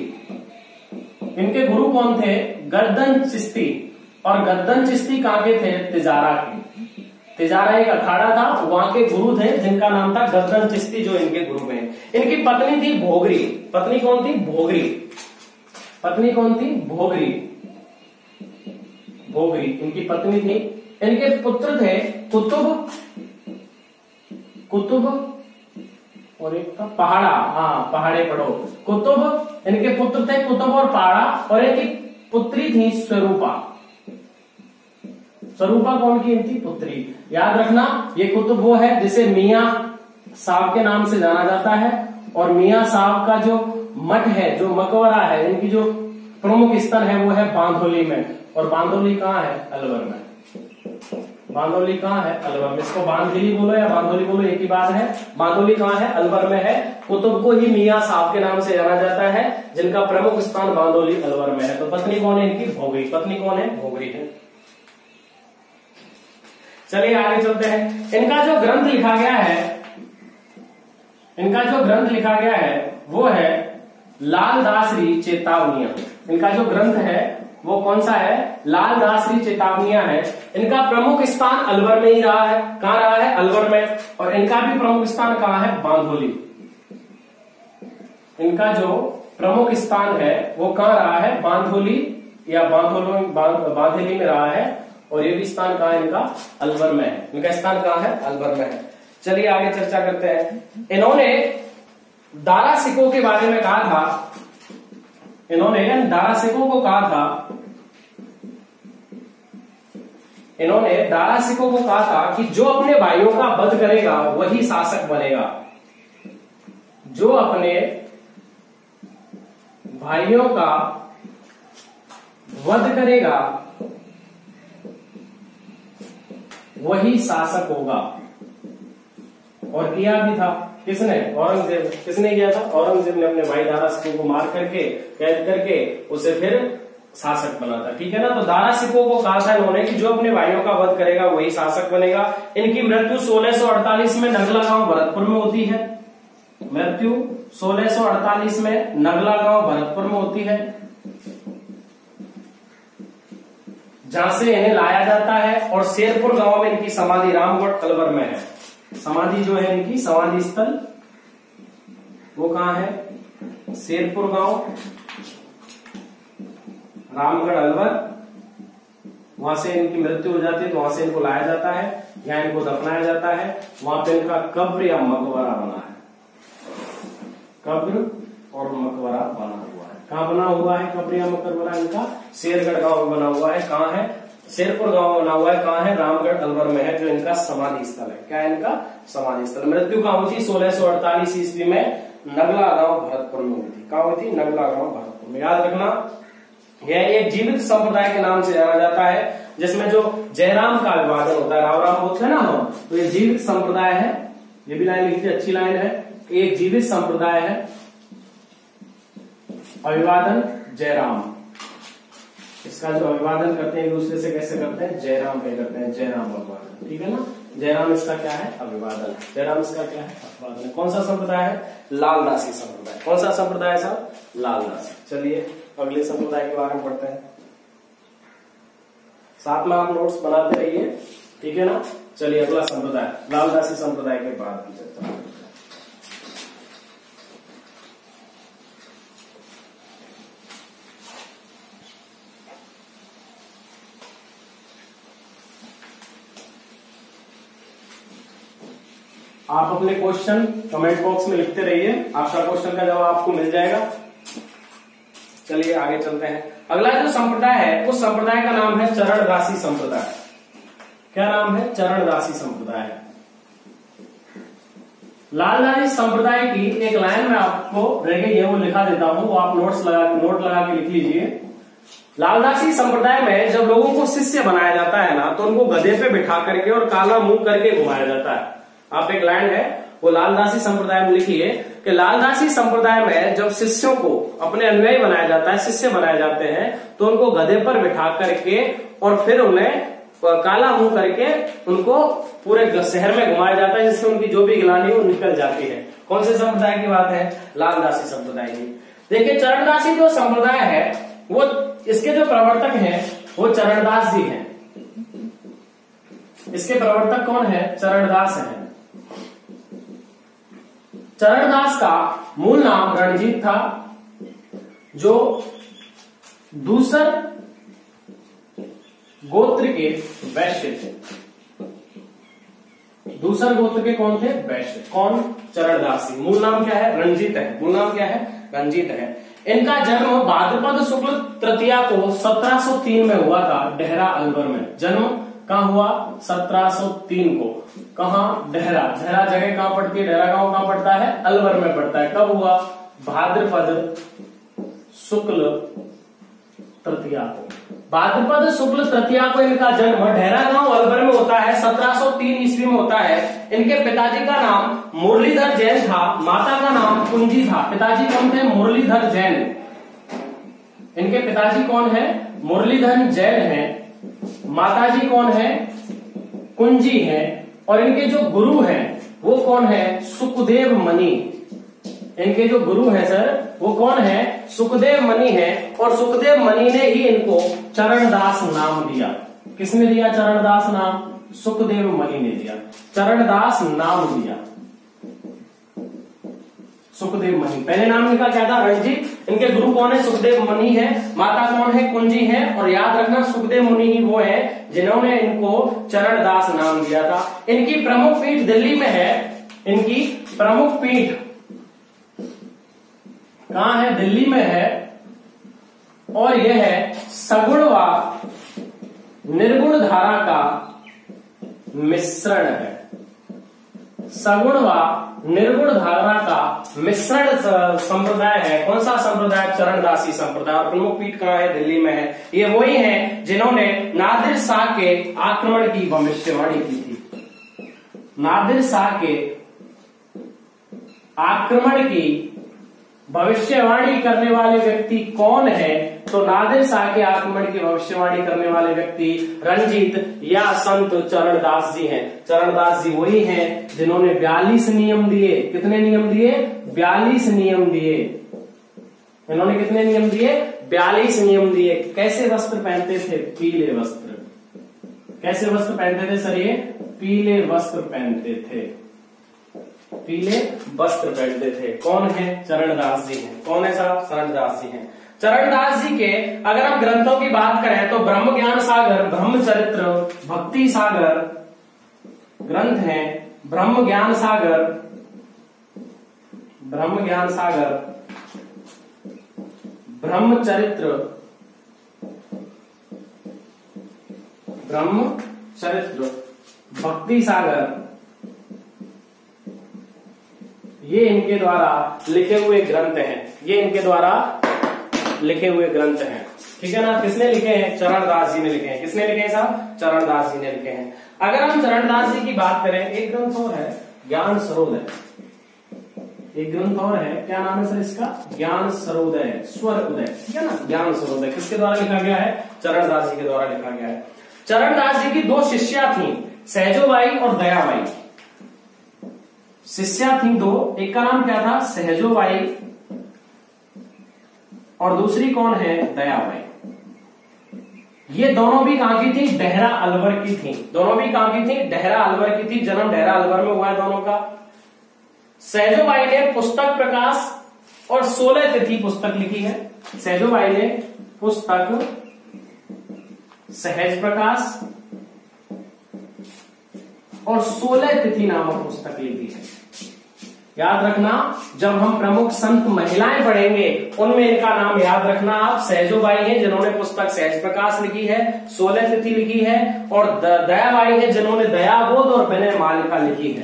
इनके गुरु कौन थे? गर्दन चिश्ती। और गर्दन चिश्ती कहां के थे? तिजारा के। तिजारा एक अखाड़ा था, वहां के गुरु थे जिनका नाम था गर्दन चिश्ती, जो इनके गुरु हैं। इनकी पत्नी थी भोगरी। पत्नी कौन थी? भोगरी। पत्नी कौन थी? भोगरी। भोगरी इनकी पत्नी थी। इनके पुत्र थे कुतुब, कुतुब और एक था पहाड़ा। हाँ, पहाड़े पढ़ो। कुतुब, इनके पुत्र थे कुतुब और पहाड़ा। और इनकी पुत्री थी स्वरूपा। स्वरूपा कौन की? इनकी पुत्री। याद रखना, ये कुतुब वो है जिसे मियां साहब के नाम से जाना जाता है। और मियां साहब का जो मठ है, जो मकबरा है, इनकी जो प्रमुख स्थल है वो है बांधोली में। और बांधोली कहाँ है? अलवर में। बांधोली कहाँ है? अलवर में। इसको बांधोली बोलो या बांधोली बोलो, एक ही बात है। बांधोली कहाँ है? अलवर में है। कुतुब को ही मियां साहब के नाम से जाना जाता है, जिनका प्रमुख स्थान बांधोली अलवर में है। तो पत्नी कौन है इनकी? भोगरी। पत्नी कौन है? भोगरी है। चलिए आगे चलते हैं। इनका जो ग्रंथ लिखा गया है, इनका जो ग्रंथ लिखा गया है वो है लाल दासरी चेतावनियां। इनका जो ग्रंथ है वो कौन सा है? लाल दासरी चेतावनियां है। इनका प्रमुख स्थान अलवर में ही रहा है। कहां रहा है? अलवर में। और इनका भी प्रमुख स्थान कहां है? बांधोली। इनका जो प्रमुख स्थान है वो कहां रहा है? बांधोली या बांधोली में रहा है। और ये भी स्थान कहां है इनका? अलवर में है। इनका स्थान कहां है? अलवर में है। चलिए आगे चर्चा करते हैं। इन्होंने दारा सिकों के बारे में कहा था, इन्होंने दारा सिकों को कहा था, इन्होंने दारा सिकों को कहा था कि जो अपने भाइयों का वध करेगा वही शासक बनेगा। जो अपने भाइयों का वध करेगा वही शासक होगा। और किया भी था। किसने? औरंगजेब। किसने किया था? औरंगजेब ने अपने भाई दारा सिकों को मार करके, कैद करके उसे फिर शासक बना था, ठीक है ना। तो दारा सिकों को कहा था इन्होंने कि जो अपने भाइयों का वध करेगा वही शासक बनेगा। इनकी मृत्यु 1648 में नगला गांव भरतपुर में होती है। मृत्यु 1648 में नगला गांव भरतपुर में होती है। जहां से इन्हें लाया जाता है, और शेरपुर गांव में इनकी समाधि रामगढ़ अलवर में है। समाधि जो है इनकी समाधि स्थल वो कहां है? शेरपुर गांव, रामगढ़ अलवर। वहां से इनकी मृत्यु हो जाती है तो वहां से इनको लाया जाता है, यहाँ इनको दफनाया जाता है। वहां पे इनका कब्र या मकबरा बना है, कब्र और मकबरा बना हुआ है। कहाँ बना हुआ है कब्र या मकबरा इनका? शेरगढ़ गांव में बना हुआ है। कहाँ है? शेरपुर गांव में बना हुआ है। कहाँ है? रामगढ़ अलवर में है, जो इनका समाधि स्थल है। क्या है इनका? समाधि स्थल। मृत्यु कहाँ हुई थी? 1648 ईस्वी में नगला गांव भरतपुर में हुई थी। कहाँ हुई थी? नगला गांव भरतपुर में। याद रखना, यह एक जीवित संप्रदाय के नाम से जाना जाता है, जिसमें जो जयराम का अभिवादन होता है, राव राम बोलते हैं ना हम, तो ये जीवित संप्रदाय है। ये भी लाइन लिखी थी, अच्छी लाइन है। एक जीवित संप्रदाय है, अभिवादन जयराम। इसका जो अभिवादन करते हैं एक दूसरे से कैसे करते हैं? जयराम पे करते हैं, जयराम अभिवादन। ठीक है ना? जयराम इसका क्या है? अभिवादन। जयराम इसका क्या है? अभिवादन। कौन सा संप्रदाय है? लालदासी संप्रदाय। कौन सा संप्रदाय है साहब? लालदासी। चलिए अगले संप्रदाय के बारे में पढ़ते हैं। साथ में आप नोट्स बनाते रहिए, ठीक है ना? चलिए अगला संप्रदाय, लालदासी संप्रदाय के बाद की चर्चा। आप अपने क्वेश्चन कमेंट बॉक्स में लिखते रहिए, आपका क्वेश्चन का जवाब आपको मिल जाएगा। चलिए आगे चलते हैं। अगला जो संप्रदाय है उस संप्रदाय का नाम है चरणदासी संप्रदाय। क्या नाम है? चरणदासी संप्रदाय। लालदासी संप्रदाय की एक लाइन में आपको रह गई है, वो लिखा देता हूं, वो आप नोट लगा के लिख लीजिए। लालदासी संप्रदाय में जब लोगों को शिष्य बनाया जाता है ना, तो उनको गधे पे बिठा करके और काला मुंह करके घुमाया जाता है। आप एक लाइन है वो लालदासी संप्रदाय में लिखिए कि लालदासी संप्रदाय में जब शिष्यों को अपने अनुयायी बनाया जाता है, शिष्य बनाए जाते हैं, तो उनको गधे पर बिठा करके और फिर उन्हें काला मुंह करके उनको पूरे शहर में घुमाया जाता है, जिससे उनकी जो भी गिलानी वो निकल जाती है। कौन से संप्रदाय की बात है? लालदासी संप्रदाय की। देखिए चरणदासी जो संप्रदाय है वो, इसके जो प्रवर्तक हैं वो चरणदास जी हैं। इसके प्रवर्तक कौन है? चरणदास हैं। चरणदास का मूल नाम रणजीत था, जो दूसर गोत्र के वैश्य थे। दूसर गोत्र के कौन थे? वैश्य। कौन? चरणदासी। मूल नाम क्या है? रंजीत है। मूल नाम क्या है? रंजीत है। इनका जन्म भाद्रपद शुक्ल तृतीया को 1703 में हुआ था, डेहरा अलवर में। जन्म कहां हुआ? 1703 को। कहां? डेहरा। डेहरा जगह कहां पड़ती है? डेहरा गांव कहां पड़ता है? अलवर में पड़ता है। कब हुआ? भाद्रपद शुक्ल तृतीया को। भाद्रपद शुक्ल तृतीया को इनका जन्म डेहरा गांव अलवर में होता है, 1703 ईस्वी में होता है। इनके पिताजी का नाम मुरलीधर जैन था, माता का नाम कुंजी था। पिताजी कौन थे? मुरलीधर जैन। इनके पिताजी कौन है? मुरलीधर जैन है। माताजी कौन है? कुंजी है। और इनके जो गुरु हैं वो कौन है? सुखदेव मणि। इनके जो गुरु हैं सर वो कौन है? सुखदेव मणि है। और सुखदेव मणि ने ही इनको चरणदास नाम दिया। किसने दिया चरणदास नाम? सुखदेव मणि ने दिया, चरणदास नाम दिया सुखदेव मणि। पहले नाम इनका क्या था? रणजीत। इनके गुरु कौन है? सुखदेव मणि है। माता कौन है? कुंजी है। और याद रखना सुखदेव मुनि ही वो है जिन्होंने इनको चरणदास नाम दिया था। इनकी प्रमुख पीठ दिल्ली में है। इनकी प्रमुख पीठ कहां है? दिल्ली में है। और यह है सगुण व निर्गुण धारा का मिश्रण है। सगुण व निर्गुण धारा का मिश्रण संप्रदाय है। कौन सा संप्रदाय? चरणदासी संप्रदाय। और प्रमुख पीठ कहां है? दिल्ली में है। ये वही है जिन्होंने नादिर शाह के आक्रमण की भविष्यवाणी की थी। नादिर शाह के आक्रमण की भविष्यवाणी करने वाले व्यक्ति कौन है? तो नादिर शाह के आक्रमण की भविष्यवाणी करने वाले व्यक्ति रंजीत या संत चरणदास जी हैं। चरणदास जी वही हैं जिन्होंने 42 नियम दिए। कितने नियम दिए? 42 नियम दिए। इन्होंने कितने नियम दिए? 42 नियम दिए। कैसे वस्त्र पहनते थे? पीले वस्त्र। कैसे वस्त्र पहनते थे सर? ये पीले वस्त्र पहनते थे, पीले वस्त्र पहनते थे। कौन है? चरणदास जी हैं। कौन है साहब? चरणदास जी हैं। चरणदास जी के अगर हम ग्रंथों की बात करें तो ब्रह्म ज्ञान सागर, ब्रह्मचरित्र, भक्ति सागर ग्रंथ हैं। ब्रह्म ज्ञान सागर, ब्रह्म ज्ञान सागर, ब्रह्मचरित्र, ब्रह्मचरित्र, भक्ति सागर, ये इनके द्वारा लिखे हुए ग्रंथ हैं। ये इनके द्वारा लिखे हुए ग्रंथ हैं। ठीक है ना? किसने लिखे हैं? चरणदास जी ने लिखे हैं। किसने लिखे हैं साहब? चरणदास जी ने लिखे हैं। अगर हम चरणदास जी की बात करें, एक ग्रंथ और है ज्ञान सरोदय, एक ग्रंथ और है, क्या नाम है सर इसका? ज्ञान सरोदय, स्वर उदय। ठीक है ना? ज्ञान सरोदय किसके द्वारा लिखा गया है? चरणदास जी के द्वारा लिखा गया है। चरणदास जी की दो शिष्या थी, सहजोबाई और दयाबाई। शिष्या थी दो, एक का नाम क्या था? सहजोबाई, और दूसरी कौन है? दयाबाई। ये दोनों भी कहां की थी? डेहरा अलवर की थी। दोनों भी कहां की थी? डेहरा अलवर की थी। जन्म डेहरा अलवर में हुआ है दोनों का। सहजोबाई ने पुस्तक प्रकाश और 16 तिथि पुस्तक लिखी है। सहजोबाई ने पुस्तक सहज प्रकाश और 16 तिथि नामक पुस्तक लिखी है। याद रखना, जब हम प्रमुख संत महिलाएं पढ़ेंगे उनमें इनका नाम याद रखना आप। सहजोबाई है जिन्होंने पुस्तक सहज प्रकाश लिखी है, 16 तिथि लिखी है, और दयाबाई है जिन्होंने दयाबोध और विनय मालिका लिखी है।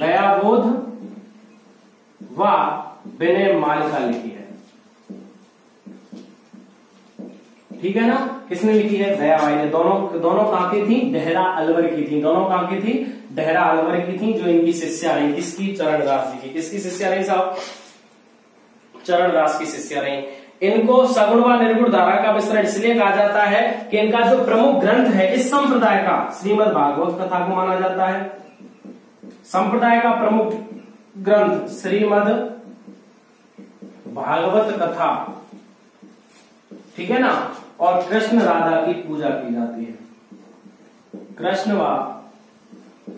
दयाबोध व विनय मालिका लिखी है। ठीक है ना? किसने लिखी है? दयाबाई ने। दोनों कहां की थी? डेहरा अलवर की थी। दोनों कहां की थी? डेहरा अलवर की थी, जो इनकी शिष्या रही। किसकी? चरणदास जी की। किसकी शिष्या रही साहब? चरणदास की शिष्या रही। इनको सगुण व निर्गुण धारा का मिश्रण इसलिए कहा जाता है कि इनका जो प्रमुख ग्रंथ है इस संप्रदाय का श्रीमद् भागवत कथा को माना जाता है। संप्रदाय का प्रमुख ग्रंथ श्रीमद् भागवत कथा। ठीक है ना? और कृष्ण राधा की पूजा की जाती है। कृष्ण व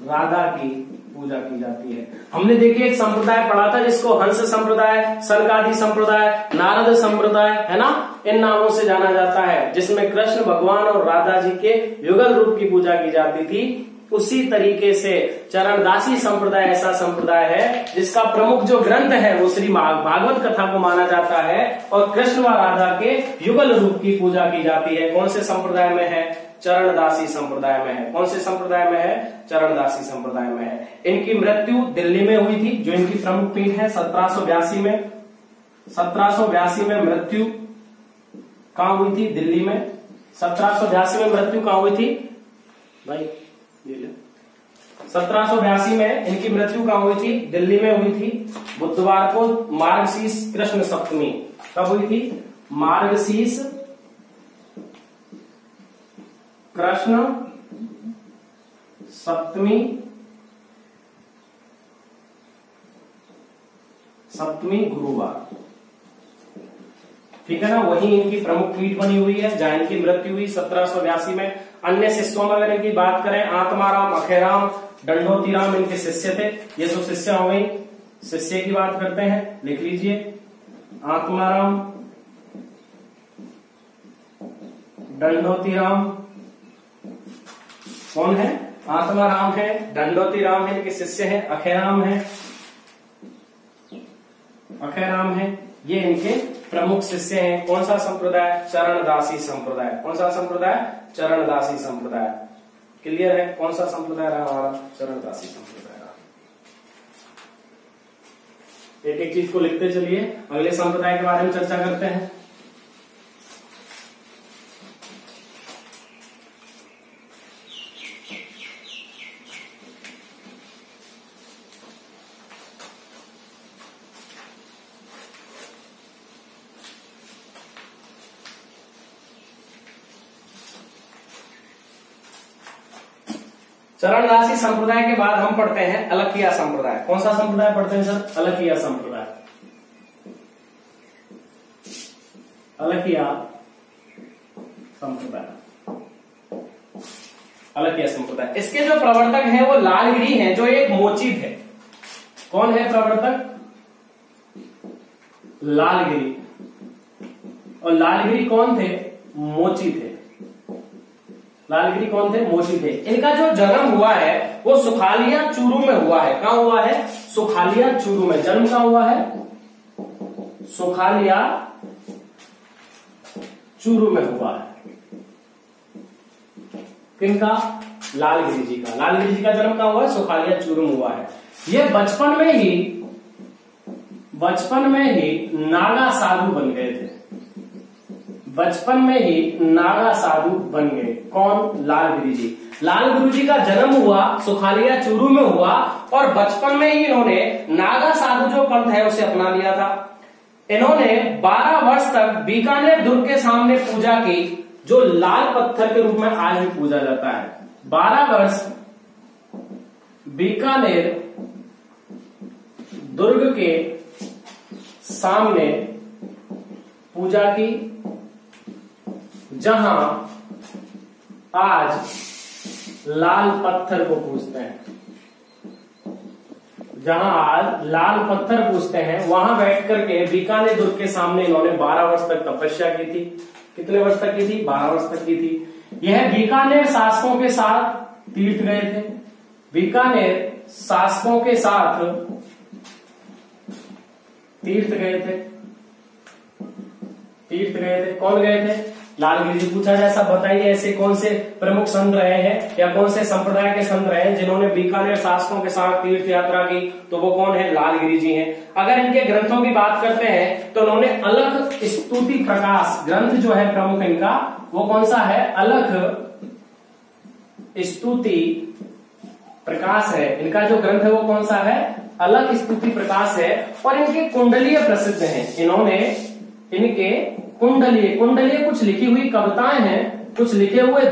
राधा की पूजा की जाती है। हमने देखिए एक संप्रदाय पढ़ा था जिसको हंस संप्रदाय, सनकादि संप्रदाय, नारद संप्रदाय, है ना, इन नामों से जाना जाता है, जिसमें कृष्ण भगवान और राधा जी के युगल रूप की पूजा की जाती थी। उसी तरीके से चरणदासी संप्रदाय ऐसा संप्रदाय है जिसका प्रमुख जो ग्रंथ है वो श्री भागवत कथा को माना जाता है और कृष्ण व राधा के युगल रूप की पूजा की जाती है। कौन से संप्रदाय में है? चरणदासी संप्रदाय में है। कौन से संप्रदाय में है? चरणदासी संप्रदाय में है। इनकी मृत्यु दिल्ली में हुई थी, जो इनकी प्रमुख पीठ है। 1782 में 1782 में मृत्यु कहां हुई थी? दिल्ली में। 1782 में मृत्यु कहां हुई थी भाई? 1782 में इनकी मृत्यु कहां हुई थी? दिल्ली में हुई थी। बुधवार को मार्गशीर्ष कृष्ण सप्तमी। कब हुई थी? मार्गशीर्ष कृष्ण सप्तमी, गुरुवार। ठीक है ना? वही इनकी प्रमुख पीठ बनी हुई है जहां इनकी मृत्यु हुई 1782 में। अन्य शिष्यों में अगर इनकी बात करें, आत्माराम, अखेराम, दंडोतीराम इनके शिष्य थे। ये तो शिष्य हो गई। शिष्य की बात करते हैं, लिख लीजिए। आत्माराम, दंडोतीराम कौन है? आत्माराम है, दंडोतीराम है, इनके शिष्य है। अखेराम है, अखेराम है, ये इनके प्रमुख शिष्य हैं। कौन सा संप्रदाय? चरणदासी संप्रदाय। कौन सा संप्रदाय? चरणदासी संप्रदाय। क्लियर है? कौन सा संप्रदाय रहा हमारा? चरणदासी संप्रदाय रहा। एक एक चीज को लिखते चलिए, अगले संप्रदाय के बारे में चर्चा करते हैं। चरणदासी संप्रदाय के बाद हम पढ़ते हैं अलखिया संप्रदाय। कौन सा संप्रदाय पढ़ते हैं सर? अलखिया संप्रदाय। अलखिया संप्रदाय, अलखिया संप्रदाय। इसके जो प्रवर्तक हैं वो लालगिरी हैं, जो एक मोचित है। कौन है प्रवर्तक? लालगिरी। और लालगिरी कौन थे? मोची थे। लालगिरी कौन थे? मोची थे। इनका जो जन्म हुआ है वो सुखालिया चूरू में हुआ है। कहां हुआ है? सुखालिया चूरू में। जन्म कहां हुआ है? सुखालिया चूरू में हुआ है। किनका? लालगिरी जी का। लालगिरी जी का जन्म कहां हुआ है? सुखालिया चूरू में हुआ है। ये बचपन में ही नागा साधु बन गए थे। बचपन में ही नागा साधु बन गए। कौन? लालगिरी जी। लालगिरी जी का जन्म हुआ सुखालिया चूरू में हुआ और बचपन में ही इन्होंने नागा साधु जो पंथ है उसे अपना लिया था। इन्होंने 12 वर्ष तक बीकानेर दुर्ग के सामने पूजा की, जो लाल पत्थर के रूप में आज भी पूजा जाता है। 12 वर्ष बीकानेर दुर्ग के सामने पूजा की, जहां आज लाल पत्थर को पूजते हैं। जहां आज लाल पत्थर पूजते हैं, वहां बैठ करके बीकानेर दुर्ग के सामने इन्होंने 12 वर्ष तक तपस्या की थी। कितने वर्ष तक की थी? 12 वर्ष तक की थी। यह बीकानेर शासकों के साथ तीर्थ गए थे। बीकानेर शासकों के साथ तीर्थ गए थे। तीर्थ गए थे। कौन गए थे? लालगिरी जी। पूछा जाए सब बताइए ऐसे कौन से प्रमुख संत रहे हैं या कौन से संप्रदाय के संत रहे हैं जिन्होंने बीकानेर शासकों के साथ तीर्थ यात्रा की? तो वो कौन है? लालगिरी जी हैं। अगर इनके ग्रंथों की बात करते हैं तो उन्होंने अलख स्तुति प्रकाश ग्रंथ जो है प्रमुख इनका, वो कौन सा है? अलख स्तुति प्रकाश है। इनका जो ग्रंथ है वो कौन सा है? अलख स्तुति प्रकाश है। और इनके कुंडलीय प्रसिद्ध हैं। इन्होंने इनके कुंडलीय कुछ लिखी हुई कविताएं हैं, कुछ लिखे हुए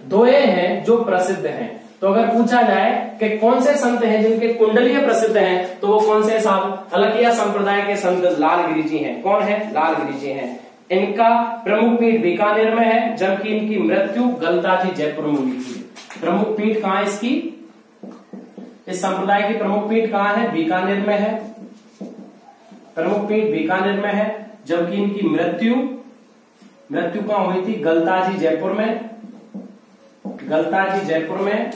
दोहे हैं जो प्रसिद्ध हैं। तो अगर पूछा जाए कि कौन से संत हैं जिनके कुंडलीय प्रसिद्ध हैं, तो वो कौन से साहब? अलखिया संप्रदाय के संत लालगिरी जी हैं। कौन है? लालगिरी जी हैं। इनका प्रमुख पीठ बीकानेर में है, जबकि इनकी मृत्यु गलताजी जयपुर में हुई थी। प्रमुख पीठ कहां है इसकी? इस संप्रदाय की प्रमुख पीठ कहां है? बीकानेर में है। प्रमुख पीठ बीकानेर में है, जबकि इनकी मृत्यु कहां हुई थी? गलताजी जयपुर में। गलताजी जयपुर में,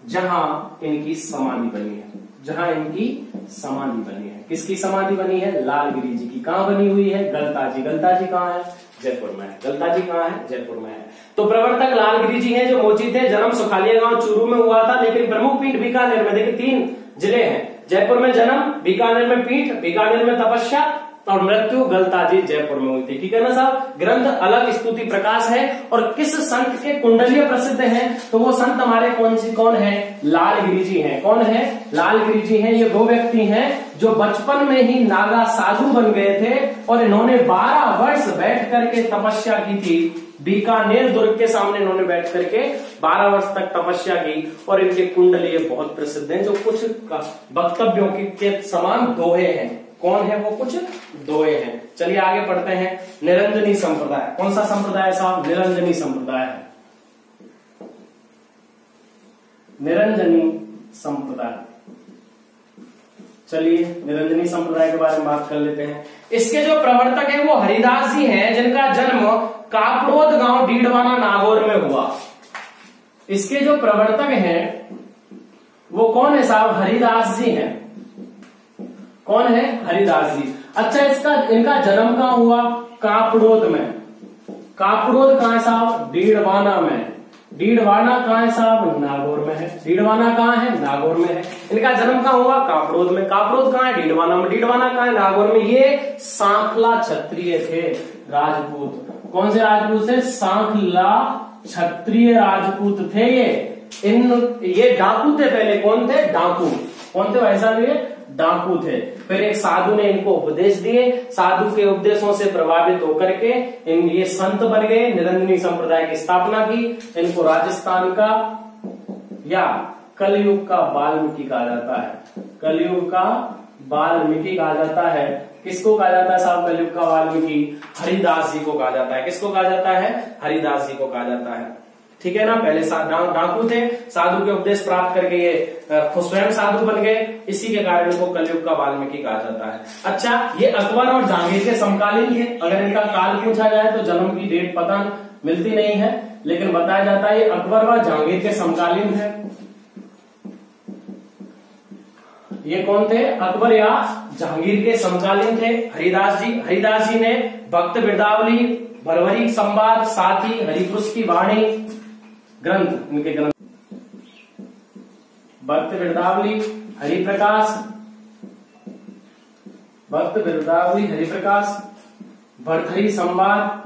जहां इनकी समाधि बनी है। जहां इनकी समाधि बनी है। किसकी समाधि बनी है? लालगिरी जी की। कहां बनी हुई है? गलताजी। गलताजी कहां है? जयपुर में है। गलताजी कहां है? जयपुर में है। तो प्रवर्तक लालगिरी जी हैं जो मोचित थे। जन्म सुखालिया गांव चूरू में हुआ था, लेकिन प्रमुख पीठ बीकानेर में। देखिए 3 जिले हैं। जयपुर में जन्म, बीकानेर में पीठ, बीकानेर में तपस्या और मृत्यु गलताजी जयपुर में हुई थी। ठीक है ना साहब? ग्रंथ अलख स्तुति प्रकाश है। और किस संत के कुंडलीय प्रसिद्ध हैं? तो वो संत हमारे कौन है? लालगिरी जी हैं। कौन है? लालगिरी जी हैं। ये वो व्यक्ति हैं जो बचपन में ही नागा साधु बन गए थे और इन्होंने 12 वर्ष बैठ करके तपस्या की थी। बीकानेर दुर्ग के सामने इन्होंने बैठ करके 12 वर्ष तक तपस्या की। और इनके कुंडलीय बहुत प्रसिद्ध हैं, जो कुछ वक्तव्यों के समान दोहे हैं। कौन है वो? कुछ दोहे हैं। चलिए आगे पढ़ते हैं। निरंजनी संप्रदाय। कौन सा संप्रदाय साहब? निरंजनी संप्रदाय है। निरंजनी संप्रदाय। चलिए निरंजनी संप्रदाय के बारे में बात कर लेते हैं। इसके जो प्रवर्तक हैं वो हरिदास जी हैं, जिनका जन्म कापड़ोद गांव डीडवाना नागौर में हुआ। इसके जो प्रवर्तक हैं वो कौन है साहब? हरिदास जी हैं। कौन है? हरिदास जी। अच्छा, इनका जन्म कहां हुआ? कापड़ोद में। कापड़ोद कहां है साहब? डीडवाना में। डीडवाना कहां है साहब? नागौर में है। डीडवाना कहां है? नागौर में है। इनका जन्म कहां हुआ? कापड़ोद में। कापड़ोद कहां है? डीडवाना में। डीडवाना कहां है? नागौर में। ये सांखला क्षत्रिय थे, राजपूत। कौन से राजपूत थे? सांखला क्षत्रिय राजपूत थे ये डाकू थे पहले। कौन थे? डाकू। कौन थे भाई साहब? ये डाकू थे। फिर एक साधु ने इनको उपदेश दिए। साधु के उपदेशों से प्रभावित होकर के ये संत बन गए। निरंजनी संप्रदाय की स्थापना की। इनको राजस्थान का या कलयुग का वाल्मीकि कहा जाता है। कलयुग का वाल्मीकि कहा जाता है। किसको कहा जाता है साहब कलयुग का वाल्मीकि? हरिदास जी को कहा जाता है। किसको कहा जाता है? हरिदास जी को कहा जाता है। ठीक है ना। पहले डाकू थे, साधु के उपदेश प्राप्त करके ये स्वयं साधु बन गए, इसी के कारण इनको कलयुग का वाल्मीकि कहा जाता है। अच्छा, ये अकबर और जहांगीर के समकालीन थे। अगर इनका काल पूछा जाए तो जन्म की डेट पता मिलती नहीं है, लेकिन बताया जाता है ये अकबर व जहांगीर के समकालीन है। ये कौन थे? अकबर या जहांगीर के समकालीन थे। हरिदास जी ने भक्त बिरदावली, भरवरी संवाद, साथ ही हरिपुरुष की वाणी ग्रंथ, इनके ग्रंथ भक्त बिरदावली, हरिप्रकाश, भक्त बिरदावली, हरिप्रकाश, भर्तरी संवाद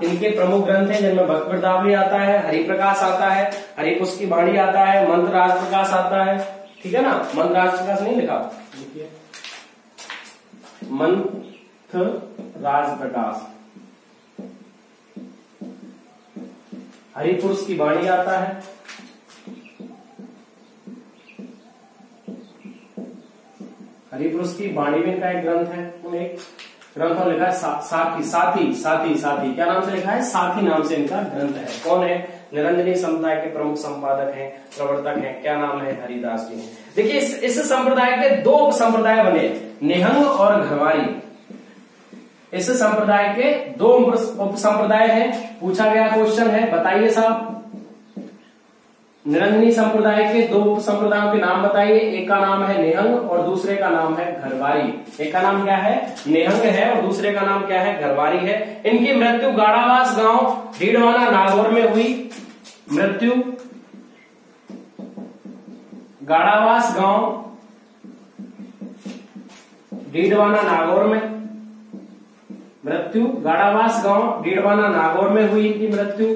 इनके प्रमुख ग्रंथ हैं, जिनमें भक्त बिरदावली आता है, हरिप्रकाश आता है, हरिपुरुष की वाणी आता है, मंत्र राज प्रकाश आता है। ठीक है ना। मंत्र राज प्रकाश नहीं लिखा, देखिए मंत्र राज प्रकाश, हरिपुरुष की वाणी आता है, हरिपुरुष की वाणी में का एक ग्रंथ है। एक ग्रंथ और लिखा है साथी, क्या नाम से लिखा है? साथी नाम से इनका ग्रंथ है। कौन है? निरंजनी समुदाय के प्रमुख संपादक हैं, प्रवर्तक हैं। क्या नाम है? हरिदास जी हैं। देखिए इस संप्रदाय के दो उप संप्रदाय बने, निहंग और घरवारी। इस संप्रदाय के दो उप संप्रदाय हैं। पूछा गया क्वेश्चन है, बताइए साहब निरंजनी संप्रदाय के दो उप संप्रदायों के नाम बताइए। एक का नाम है निहंग और दूसरे का नाम है घरवारी। एक का नाम क्या है? निहंग है और दूसरे का नाम क्या है? घरवारी है। इनकी मृत्यु गाड़ावास गांव डीडवाना नागौर में हुई। मृत्यु गाड़ावास गांव डीडवाना नागौर में, मृत्यु गाड़ावास गांव डीडवाना नागौर में हुई इनकी मृत्यु।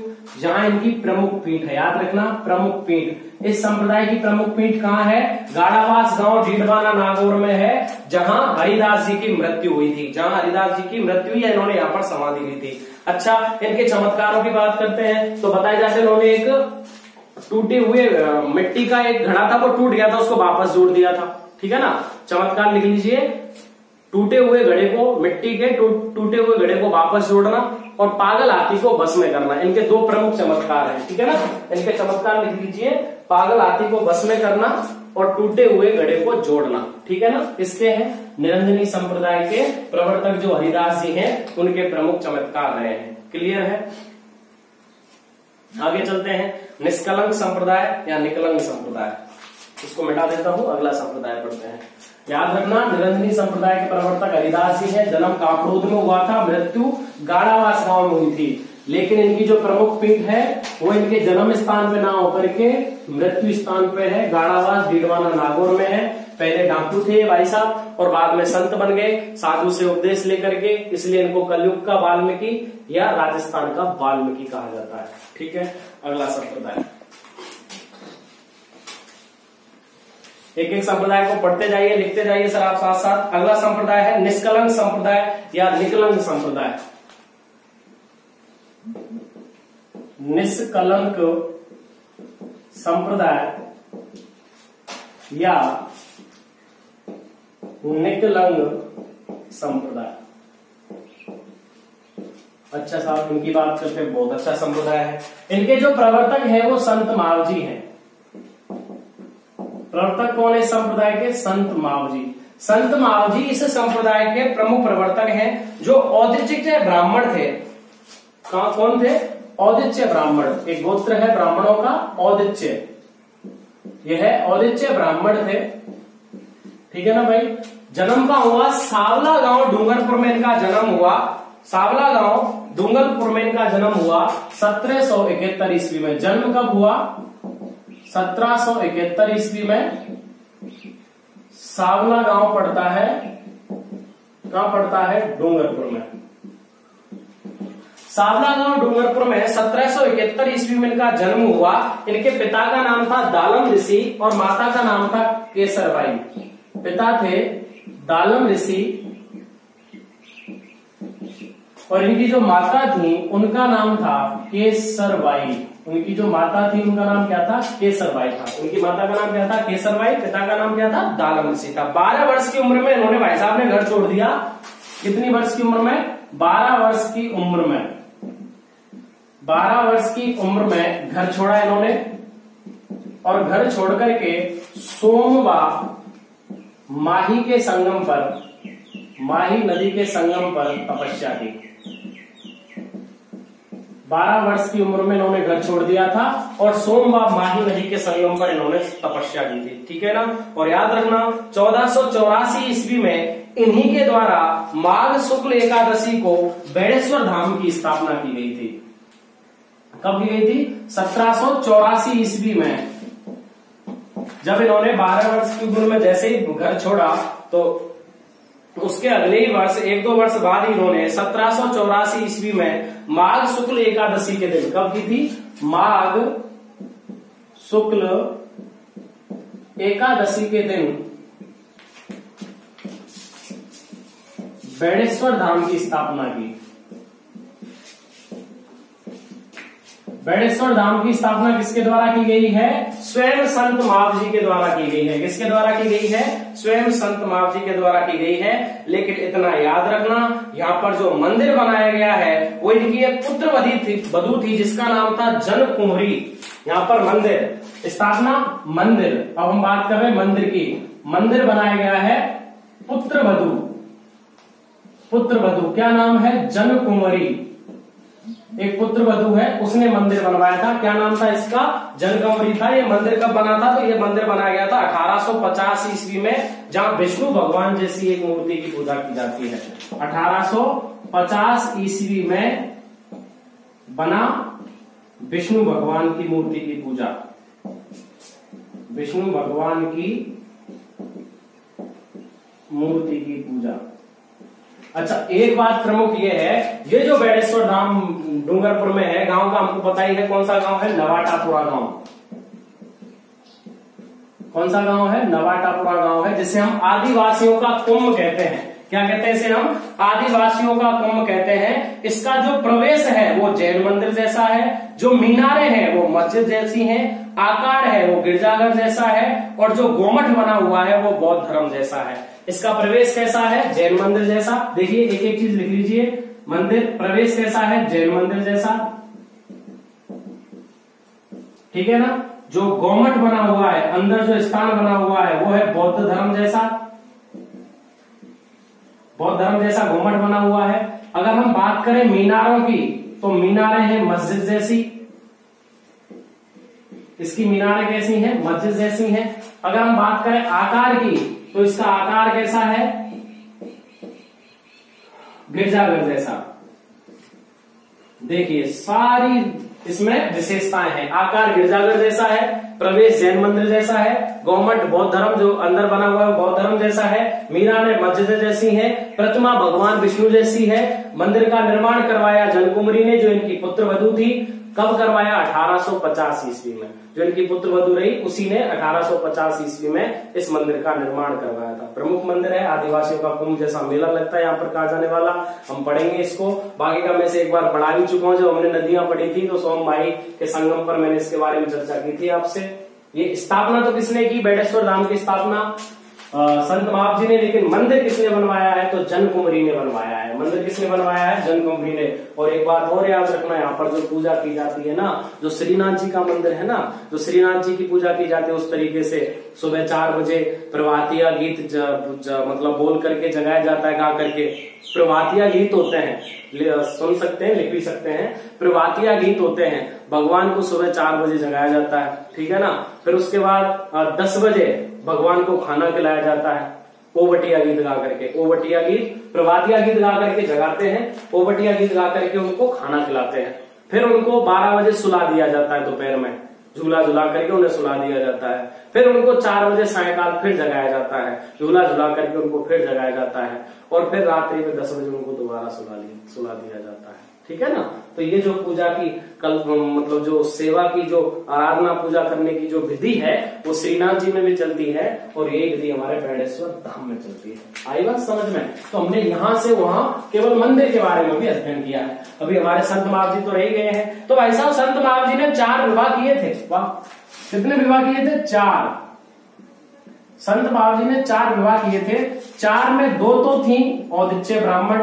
जहां इनकी प्रमुख पीठ है, याद रखना प्रमुख पीठ। इस संप्रदाय की प्रमुख पीठ कहां है? गाड़ावास गांव डीडवाना नागौर में है, जहां हरिदास जी की मृत्यु हुई थी। जहां हरिदास जी की मृत्यु हुई, इन्होंने यहाँ पर समाधि ली थी। अच्छा, इनके चमत्कारों की बात करते हैं तो बताया जाता है इन्होंने एक टूटे हुए मिट्टी का एक घड़ा था, वो टूट गया था, उसको वापस जोड़ दिया था। ठीक है ना। चमत्कार लिख लीजिए, टूटे हुए घड़े को, मिट्टी के टूटे हुए घड़े को वापस जोड़ना और पागल हाथी को बस में करना। इनके दो प्रमुख चमत्कार हैं। ठीक है ना। इनके चमत्कार लिख लीजिए, पागल हाथी को बस में करना और टूटे हुए घड़े को जोड़ना। ठीक है ना। इसके हैं निरंजनी संप्रदाय के प्रवर्तक जो हरिदास जी हैं, उनके प्रमुख चमत्कार रहे हैं। क्लियर है। आगे चलते हैं। निष्कलंक संप्रदाय या निकलंक संप्रदाय, इसको मिटा देता हूं, अगला संप्रदाय पढ़ते हैं। याद रखना, निरंजनी संप्रदाय के प्रवर्तक हरिदास जी हैं। जन्म कापड़ोद में हुआ था, मृत्यु गाड़ावास गांव में हुई थी। लेकिन इनकी जो प्रमुख पीठ है वो इनके जन्म स्थान पे ना होकर के मृत्यु स्थान पे है, गाड़ावास डीडवाना नागौर में है। पहले डाकू थे भाई साहब और बाद में संत बन गए, साधु से उपदेश लेकर के, इसलिए इनको कलयुग का वाल्मीकि या राजस्थान का वाल्मीकि कहा जाता है। ठीक है। अगला संप्रदाय, एक एक संप्रदाय को पढ़ते जाइए, लिखते जाइए सर आप साथ साथ। अगला संप्रदाय है निष्कलंक संप्रदाय या निकलंक संप्रदाय। निष्कलंक संप्रदाय या निकलंक संप्रदाय। अच्छा साहब, इनकी बात करते हैं, बहुत अच्छा संप्रदाय है। इनके जो प्रवर्तक हैं वो संत मावजी हैं। प्रवर्तक कौन है इस संप्रदाय के? संत मावजी। संत मावजी इस संप्रदाय के प्रमुख प्रवर्तक हैं, जो औदिच्य ब्राह्मण थे। कौन थे? औदिच्य ब्राह्मण। एक गोत्र है ब्राह्मणों का, औदिच्य। यह औदिच्य ब्राह्मण थे। ठीक है ना भाई। जन्म का हुआ सावला गांव डूंगरपुर में इनका जन्म हुआ। सावला गांव डूंगरपुर में इनका जन्म हुआ 1771 ईस्वी में। जन्म कब हुआ? 1771 ईस्वी में। सावला गांव पड़ता है, कहां पड़ता है? डूंगरपुर में। सावला गांव डूंगरपुर में 1771 ईस्वी में इनका जन्म हुआ। इनके पिता का नाम था दालम ऋषि और माता का नाम था केसरबाई। पिता थे दालम ऋषि और इनकी जो माता थी उनका नाम था केसरबाई। उनकी जो माता थी उनका नाम क्या था? केसरबाई था। उनकी माता का नाम क्या था? केसरबाई। पिता का नाम क्या था? दालमसी था। 12 वर्ष की उम्र में इन्होंने भाई साहब ने घर छोड़ दिया। कितनी वर्ष की उम्र में? 12 वर्ष की उम्र में। 12 वर्ष की उम्र में घर छोड़ा इन्होंने और घर छोड़ करके सोमवा माही के संगम पर, माही नदी के संगम पर तपस्या की। 12 वर्ष की उम्र में इन्होंने घर छोड़ दिया था और सोमवा माही नदी के संगम पर इन्होंने तपस्या की थी। ठीक है ना? और याद रखना 1484 ईस्वी में इन्हीं के द्वारा माघ शुक्ल एकादशी को बेड़ेश्वर धाम की स्थापना की गई थी। कब की गई थी? 1784 ईस्वी में। जब इन्होंने 12 वर्ष की उम्र में जैसे ही घर छोड़ा तो उसके अगले ही वर्ष 1-2 वर्ष बाद इन्होंने 1784 ईस्वी में माघ शुक्ल एकादशी के दिन, कब की थी? माघ शुक्ल एकादशी के दिन बेड़ेश्वर धाम की स्थापना की। बेड़ेश्वर धाम की स्थापना किसके द्वारा की गई है? स्वयं संत माव जी के द्वारा की गई है। किसके द्वारा की गई है? स्वयं संत माव जी के द्वारा की गई है। लेकिन इतना याद रखना, यहाँ पर जो मंदिर बनाया गया है वो इनकी एक पुत्र वधू थी जिसका नाम था जनकुमरी। यहाँ पर मंदिर स्थापना, मंदिर, अब हम बात कर रहे हैं मंदिर की। मंदिर बनाया गया है पुत्र वधू, पुत्र वधू, क्या नाम है? जनकुमरी। एक पुत्र वधू है, उसने मंदिर बनवाया था। क्या नाम था इसका? जनकुमरी था। ये मंदिर कब बना था? तो ये मंदिर बनाया गया था 1850 ईस्वी में, जहां विष्णु भगवान जैसी एक मूर्ति की पूजा की जाती है। 1850 ईस्वी में बना विष्णु भगवान की मूर्ति की पूजा, विष्णु भगवान की मूर्ति की पूजा। अच्छा, एक बात प्रमुख ये है, ये जो बेड़ेश्वर धाम डूंगरपुर में है, गांव का हमको पता ही है। कौन सा गांव है? नवाटापुरा गांव। कौन सा गांव है? नवाटापुरा गांव है, जिसे हम आदिवासियों का कुंभ कहते हैं। क्या कहते हैं इसे? हम आदिवासियों का कुंभ कहते हैं। इसका जो प्रवेश है वो जैन मंदिर जैसा है, जो मीनारें हैं वो मस्जिद जैसी हैं, आकार है वो गिरजाघर जैसा है, और जो गोमठ बना हुआ है वो बौद्ध धर्म जैसा है। इसका प्रवेश कैसा है? जैन मंदिर जैसा। देखिए एक एक चीज लिख लीजिए। मंदिर प्रवेश कैसा है? जैन मंदिर जैसा। ठीक है ना? जो गोमठ बना हुआ है, अंदर जो स्थान बना हुआ है वो है बौद्ध धर्म जैसा, बौद्ध धर्म जैसा गोमठ बना हुआ है। अगर हम बात करें मीनारों की, तो मीनारें हैं मस्जिद जैसी। इसकी मीनारें कैसी हैं? मस्जिद जैसी हैं। अगर हम बात करें आकार की, तो इसका आकार कैसा है? गिरजाघर जैसा। देखिए सारी इसमें विशेषताएं हैं। आकार गिरजाघर जैसा है, प्रवेश जैन मंदिर जैसा है, गोमठ बौद्ध धर्म जो अंदर बना हुआ है बौद्ध धर्म जैसा है, मीनारें मस्जिद जैसी हैं, प्रतिमा भगवान विष्णु जैसी है। मंदिर का निर्माण करवाया जनकुमरी ने, जो इनकी पुत्र वधू थी। कब करवाया? 1850 ईस्वी में। जो इनकी पुत्र वधू रही उसी ने 1850 ईस्वी में इस मंदिर का निर्माण करवाया था। प्रमुख मंदिर है, आदिवासियों का कुंभ जैसा मेला लगता है यहाँ पर कहा जाने वाला। हम पढ़ेंगे इसको। बाकी का मैं से एक बार पढ़ा भी चुका हूँ। जब हमने नदियां पढ़ी थी तो सोमवाई के संगम पर मैंने इसके बारे में चर्चा की थी आपसे। ये स्थापना तो किसने की? बेड़ेश्वर धाम की स्थापना संत माव जी ने। लेकिन मंदिर किसने बनवाया है? तो जनकुमरी ने बनवाया है। मंदिर किसने बनवाया है? जनकुमरी ने। और एक बात और याद रखना, यहाँ पर जो पूजा की जाती है ना, जो श्रीनाथ जी का मंदिर है ना, जो श्रीनाथ जी की पूजा की जाती है उस तरीके से सुबह 4 बजे प्रभातिया गीत मतलब बोल करके जगाया जाता है। गा करके प्रभातिया गीत होते हैं, सुन सकते हैं, लिख भी सकते हैं। प्रभातिया गीत होते हैं। भगवान को सुबह 4 बजे जगाया जाता है। ठीक है ना? फिर उसके बाद 10 बजे भगवान को खाना खिलाया जाता है, ओवटिया गीत गा करके। ओवटिया गीत, प्रभातिया गीत गा करके जगाते हैं, ओवटिया गीत गा करके उनको खाना खिलाते हैं। फिर उनको 12 बजे सुला दिया जाता है, दोपहर में झूला झुला करके उन्हें सुला दिया जाता है। फिर उनको 4 बजे सायकाल फिर जगाया जाता है, झूला झुला करके उनको फिर जगाया जाता है। और फिर रात्रि में 10 बजे उनको दोबारा सुला दिया जाता है। ठीक है ना। तो ये जो पूजा की मतलब जो सेवा की जो आराधना पूजा करने की जो विधि है वो श्रीनाथ जी में भी चलती है और ये विधि हमारे बेणेश्वर धाम में चलती है। आई बात समझ में। तो हमने यहां से वहां केवल मंदिर के बारे में भी अध्ययन किया है। अभी हमारे संत महाव जी तो रह गए हैं। तो भाई साहब संत महाव जी ने 4 विवाह किए थे। वाह, कितने विवाह किए थे? 4। संत महाव जी ने 4 विवाह किए थे। 4 में 2 तो थी औदिच्य ब्राह्मण,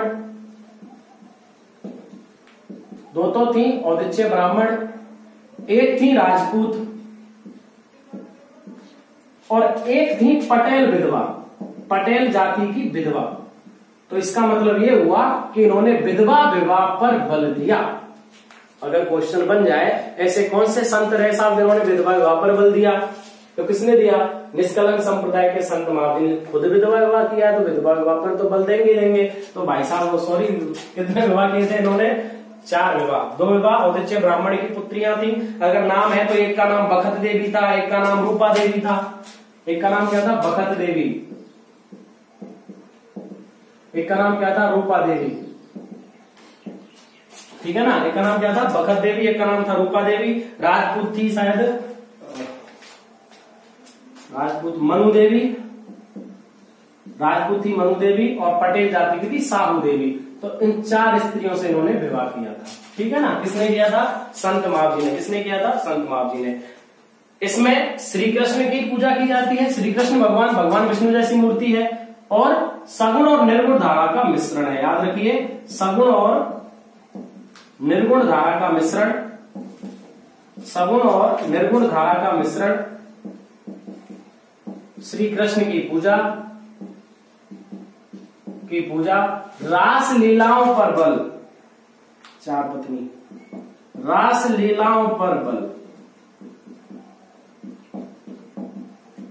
2 तो थी औदिच्य ब्राह्मण, 1 थी राजपूत और 1 थी पटेल विधवा, पटेल जाति की विधवा। तो इसका मतलब ये हुआ कि इन्होंने विधवा विवाह पर बल दिया। अगर क्वेश्चन बन जाए ऐसे कौन से संत रहे साहब जिन्होंने विधवा विवाह पर बल दिया, तो किसने दिया? निष्कलंक संप्रदाय के संत महाव जी ने खुद विधवा विवाह किया, तो विधवा विवाह पर तो बल देंगे देंगे। तो भाई साहब सॉरी, कितने विवाह किए थे इन्होंने? 4 विवाह। 2 विवाह औदिच्य ब्राह्मण की पुत्रियां थी। अगर नाम है तो एक का नाम बखत देवी था, एक का नाम रूपा देवी था। एक का नाम क्या था? बखत देवी। एक का नाम क्या था? रूपा देवी। ठीक है ना। एक का नाम क्या था? बखत देवी, एक का नाम था रूपा देवी। राजपूत थी शायद, राजपूत मनु देवी, राजपूत थी मनु देवी और पटेल जाति की थी साहू देवी। तो इन 4 स्त्रियों से इन्होंने विवाह किया था। ठीक है ना। किसने किया था? संत महाव जी ने। किसने किया था? संत महाव जी ने। इसमें श्री कृष्ण की पूजा की जाती है। श्री कृष्ण भगवान विष्णु जैसी मूर्ति है और सगुण और निर्गुण धारा का मिश्रण है। याद रखिए, सगुण और निर्गुण धारा का मिश्रण, सगुण और निर्गुण धारा का मिश्रण श्री कृष्ण की पूजा रास लीलाओं पर बल, 4 पत्नी, रास लीलाओं पर बल,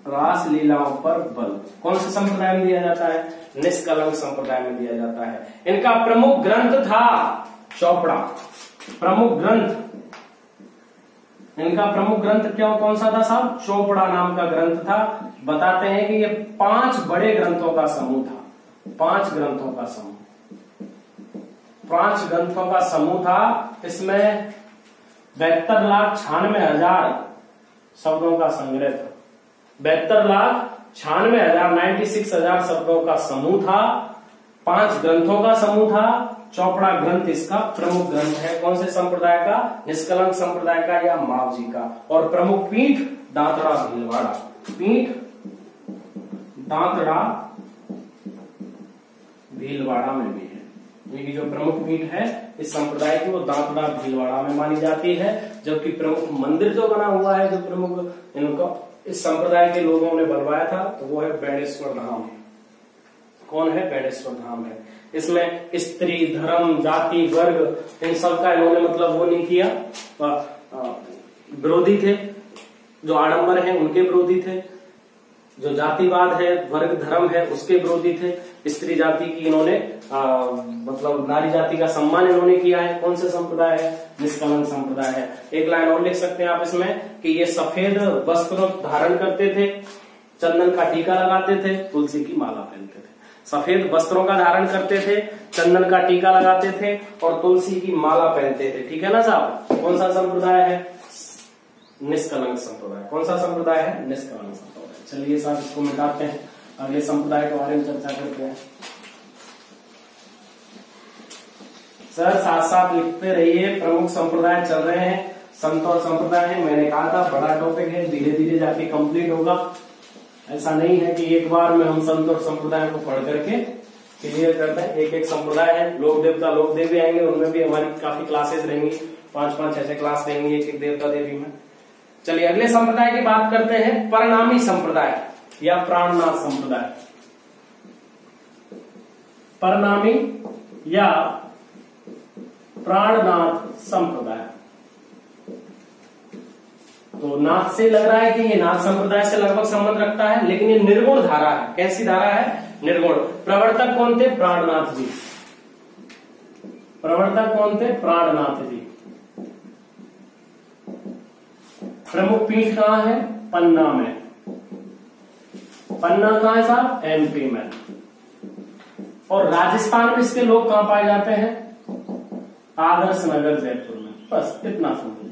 रास लीलाओं पर बल कौन से संप्रदाय में दिया जाता है? निष्कलंक संप्रदाय में दिया जाता है। इनका प्रमुख ग्रंथ था चौपड़ा। प्रमुख ग्रंथ, इनका प्रमुख ग्रंथ क्या कौन सा था साहब? चौपड़ा नाम का ग्रंथ था। बताते हैं कि ये 5 बड़े ग्रंथों का समूह था। 5 ग्रंथों का समूह, 5 ग्रंथों का समूह था। इसमें 72,96,000 शब्दों का संग्रह था। 72,96,000 96,000 शब्दों का समूह था। 5 ग्रंथों का समूह था। चौपड़ा ग्रंथ इसका प्रमुख ग्रंथ है। कौन से संप्रदाय का? निष्कलंक संप्रदाय का या महाव जी का। और प्रमुख पीठ दांतड़ा भीलवाड़ा, पीठ दांतड़ा भीलवाड़ा में भी है। ये जो प्रमुख पीठ है इस संप्रदाय की वो दांतड़ा भीलवाड़ा में मानी जाती है। जबकि प्रमुख मंदिर जो बना हुआ है, जो प्रमुख इनको इस संप्रदाय के लोगों ने बनवाया था, तो वो है बेणेश्वर धाम। कौन है? बेणेश्वर धाम है। इसमें स्त्री, धर्म, जाति, वर्ग इन सब का इन्होंने मतलब वो नहीं किया, विरोधी थे। जो आडंबर है उनके विरोधी थे, जो जातिवाद है, वर्ग धर्म है उसके विरोधी थे। स्त्री जाति की इन्होंने मतलब नारी जाति का सम्मान इन्होंने किया है। कौन से संप्रदाय है? निष्कलंक संप्रदाय है। एक लाइन और लिख सकते हैं आप इसमें कि ये सफेद वस्त्र धारण करते थे, चंदन का टीका लगाते थे, तुलसी की माला पहनते थे। सफेद वस्त्रों का धारण करते थे, चंदन का टीका लगाते थे और तुलसी की माला पहनते थे। ठीक है ना साहब। कौन सा संप्रदाय है? निष्कलंक संप्रदाय। कौन सा संप्रदाय है? निष्कलंक संप्रदाय। चलिए साहब इसको मिटाते हैं, अगले संप्रदाय के बारे में चर्चा करते हैं। सर साथ साथ लिखते रहिए, प्रमुख संप्रदाय चल रहे हैं, संत और संप्रदाय है। मैंने कहा था बड़ा टॉपिक है, धीरे धीरे जाके कंप्लीट होगा। ऐसा नहीं है कि एक बार में हम संत और संप्रदाय को पढ़ करके क्लियर करते हैं। एक एक संप्रदाय है, लोक देवता लोक देवी आएंगे, उनमें भी हमारी काफी क्लासेस रहेंगी, 5-5 ऐसे क्लास रहेंगी एक एक देवता देवी में। चलिए अगले संप्रदाय की बात करते हैं, परिणामी संप्रदाय या प्राणनाथ संप्रदाय। परिणामी या प्राणनाथ संप्रदाय। तो नाथ से लग रहा है कि ये नाथ संप्रदाय से लगभग संबंध रखता है, लेकिन ये निर्गुण धारा है। कैसी धारा है? निर्गुण। प्रवर्तक कौन थे? प्राणनाथ जी। प्रवर्तक कौन थे? प्राणनाथ जी। प्रमुख पीठ कहां है? पन्ना में। पन्ना कहां है साहब? एमपी में। और राजस्थान में इसके लोग कहां पाए जाते हैं? आदर्श नगर जयपुर में, बस इतना समझना।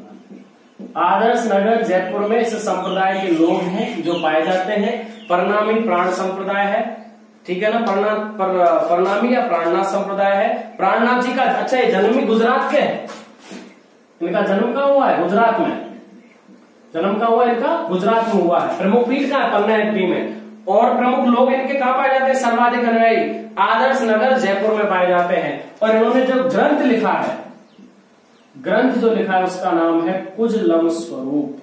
आदर्श नगर जयपुर में इस संप्रदाय के लोग हैं जो पाए जाते हैं। परनामी प्राण संप्रदाय है, ठीक है ना, परनामी या प्राणनाथ संप्रदाय है। प्राणनाथ जी का अच्छा ये जन्म गुजरात के है, इनका जन्म कहाँ हुआ है? गुजरात में जन्म कहाँ हुआ है इनका? गुजरात में हुआ है। प्रमुख पीठ कहाँ है? पन्ना एमपी में। और प्रमुख लोग इनके कहाँ पाए जाते हैं? सर्वाधिक अनुयायी आदर्श नगर जयपुर में पाए जाते हैं। और इन्होंने जो ग्रंथ लिखा है, ग्रंथ जो लिखा है उसका नाम है कुजलम स्वरूप।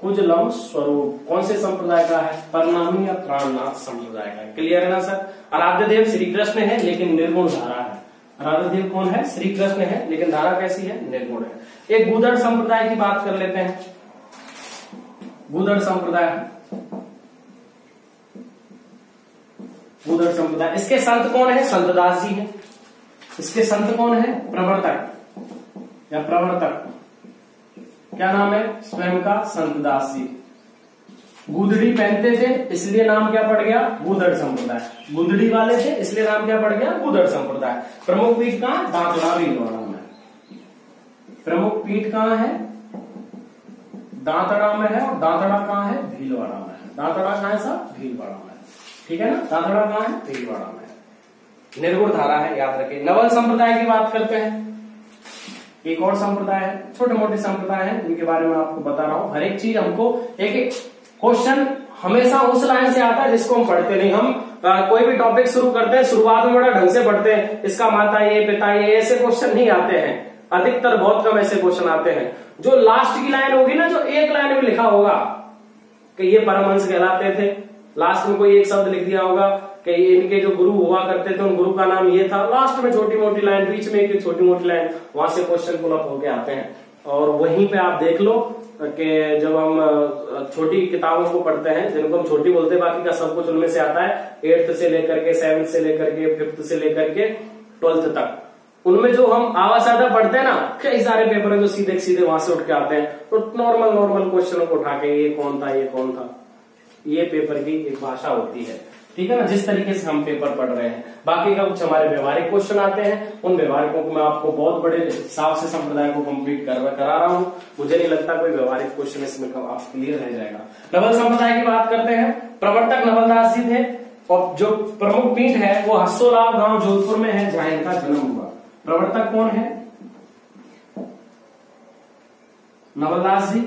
कुजलम स्वरूप कौन से संप्रदाय का है? परनामी या प्राणनाथ संप्रदाय का है। क्लियर है ना सर? आराध्य देव श्री कृष्ण है लेकिन निर्गुण धारा है। आराध्य देव कौन है? श्री कृष्ण है, लेकिन धारा कैसी है? निर्गुण है। एक गूदड़ संप्रदाय की बात कर लेते हैं। गूदड़ संप्रदाय, गूदड़ संप्रदाय, इसके संत कौन है? संतदास जी हैं। इसके संत कौन है? प्रवर्तक या प्रवर्तक, क्या नाम है? स्वयं का संतदास जी। गुदड़ी पहनते थे इसलिए नाम क्या पड़ गया? गूदड़ संप्रदाय। गुदड़ी वाले थे इसलिए नाम क्या पड़ गया? गूदड़ संप्रदाय। प्रमुख पीठ कहां? दांतड़ा भीलवाड़ा में। प्रमुख पीठ कहां है? दांतड़ा में है। और दांतड़ा कहां है? भीलवाड़ा में है। दांतड़ा कहां है साहब? भीलवाड़ा में है, ठीक है ना। दांतड़ा कहां है? भीलवाड़ा में है। निर्गुण धारा है, याद रखिए। नवल संप्रदाय की बात करते हैं। एक और संप्रदाय है, छोटे मोटे संप्रदाय है, इनके बारे में आपको बता रहा हूं। हर एक चीज हमको एक एक क्वेश्चन हमेशा उस लाइन से आता है जिसको हम पढ़ते नहीं। हम कोई भी टॉपिक शुरू करते हैं, शुरुआत में बड़ा ढंग से पढ़ते हैं, इसका माता ये पिता ये, ऐसे क्वेश्चन नहीं आते हैं। अधिकतर बहुत कम ऐसे क्वेश्चन आते हैं। जो लास्ट की लाइन होगी ना, जो एक लाइन में लिखा होगा कि ये परमहंस कहलाते थे, लास्ट में कोई एक शब्द लिख दिया होगा कि इनके जो गुरु हुआ करते थे उन गुरु का नाम ये था, लास्ट में छोटी मोटी लाइन, बीच में एक छोटी मोटी लाइन, वहां से क्वेश्चन पुल अप होके आते हैं। और वहीं पे आप देख लो कि जब हम छोटी किताबों को पढ़ते हैं, जिनको हम छोटी बोलते हैं, बाकी का सब कुछ उनमें से आता है, 8th से लेकर के 7th से लेकर के 5th से लेकर के 12th तक। उनमें जो हम आवासादा पढ़ते हैं ना, कई सारे पेपर है जो सीधे सीधे वहां से उठ के आते हैं। तो नॉर्मल क्वेश्चनों को उठा के ये कौन था, ये कौन था, ये पेपर की एक भाषा होती है, ठीक है ना, जिस तरीके से हम पेपर पढ़ रहे हैं। बाकी का कुछ हमारे व्यवहारिक क्वेश्चन आते हैं, उन व्यवहारिकों को मैं आपको बहुत बड़े हिसाब से संप्रदाय को कंप्लीट करा रहा हूं। मुझे नहीं लगता कोई व्यवहारिक क्वेश्चन इसमें आप क्लियर रह जाएगा। नवल संप्रदाय की बात करते हैं। प्रवर्तक नवलदास जी थे और जो प्रमुख पीठ है वो हस्सोलाव गांव जोधपुर में है, जहां इनका जन्म हुआ। प्रवर्तक कौन है? नवलदास जी।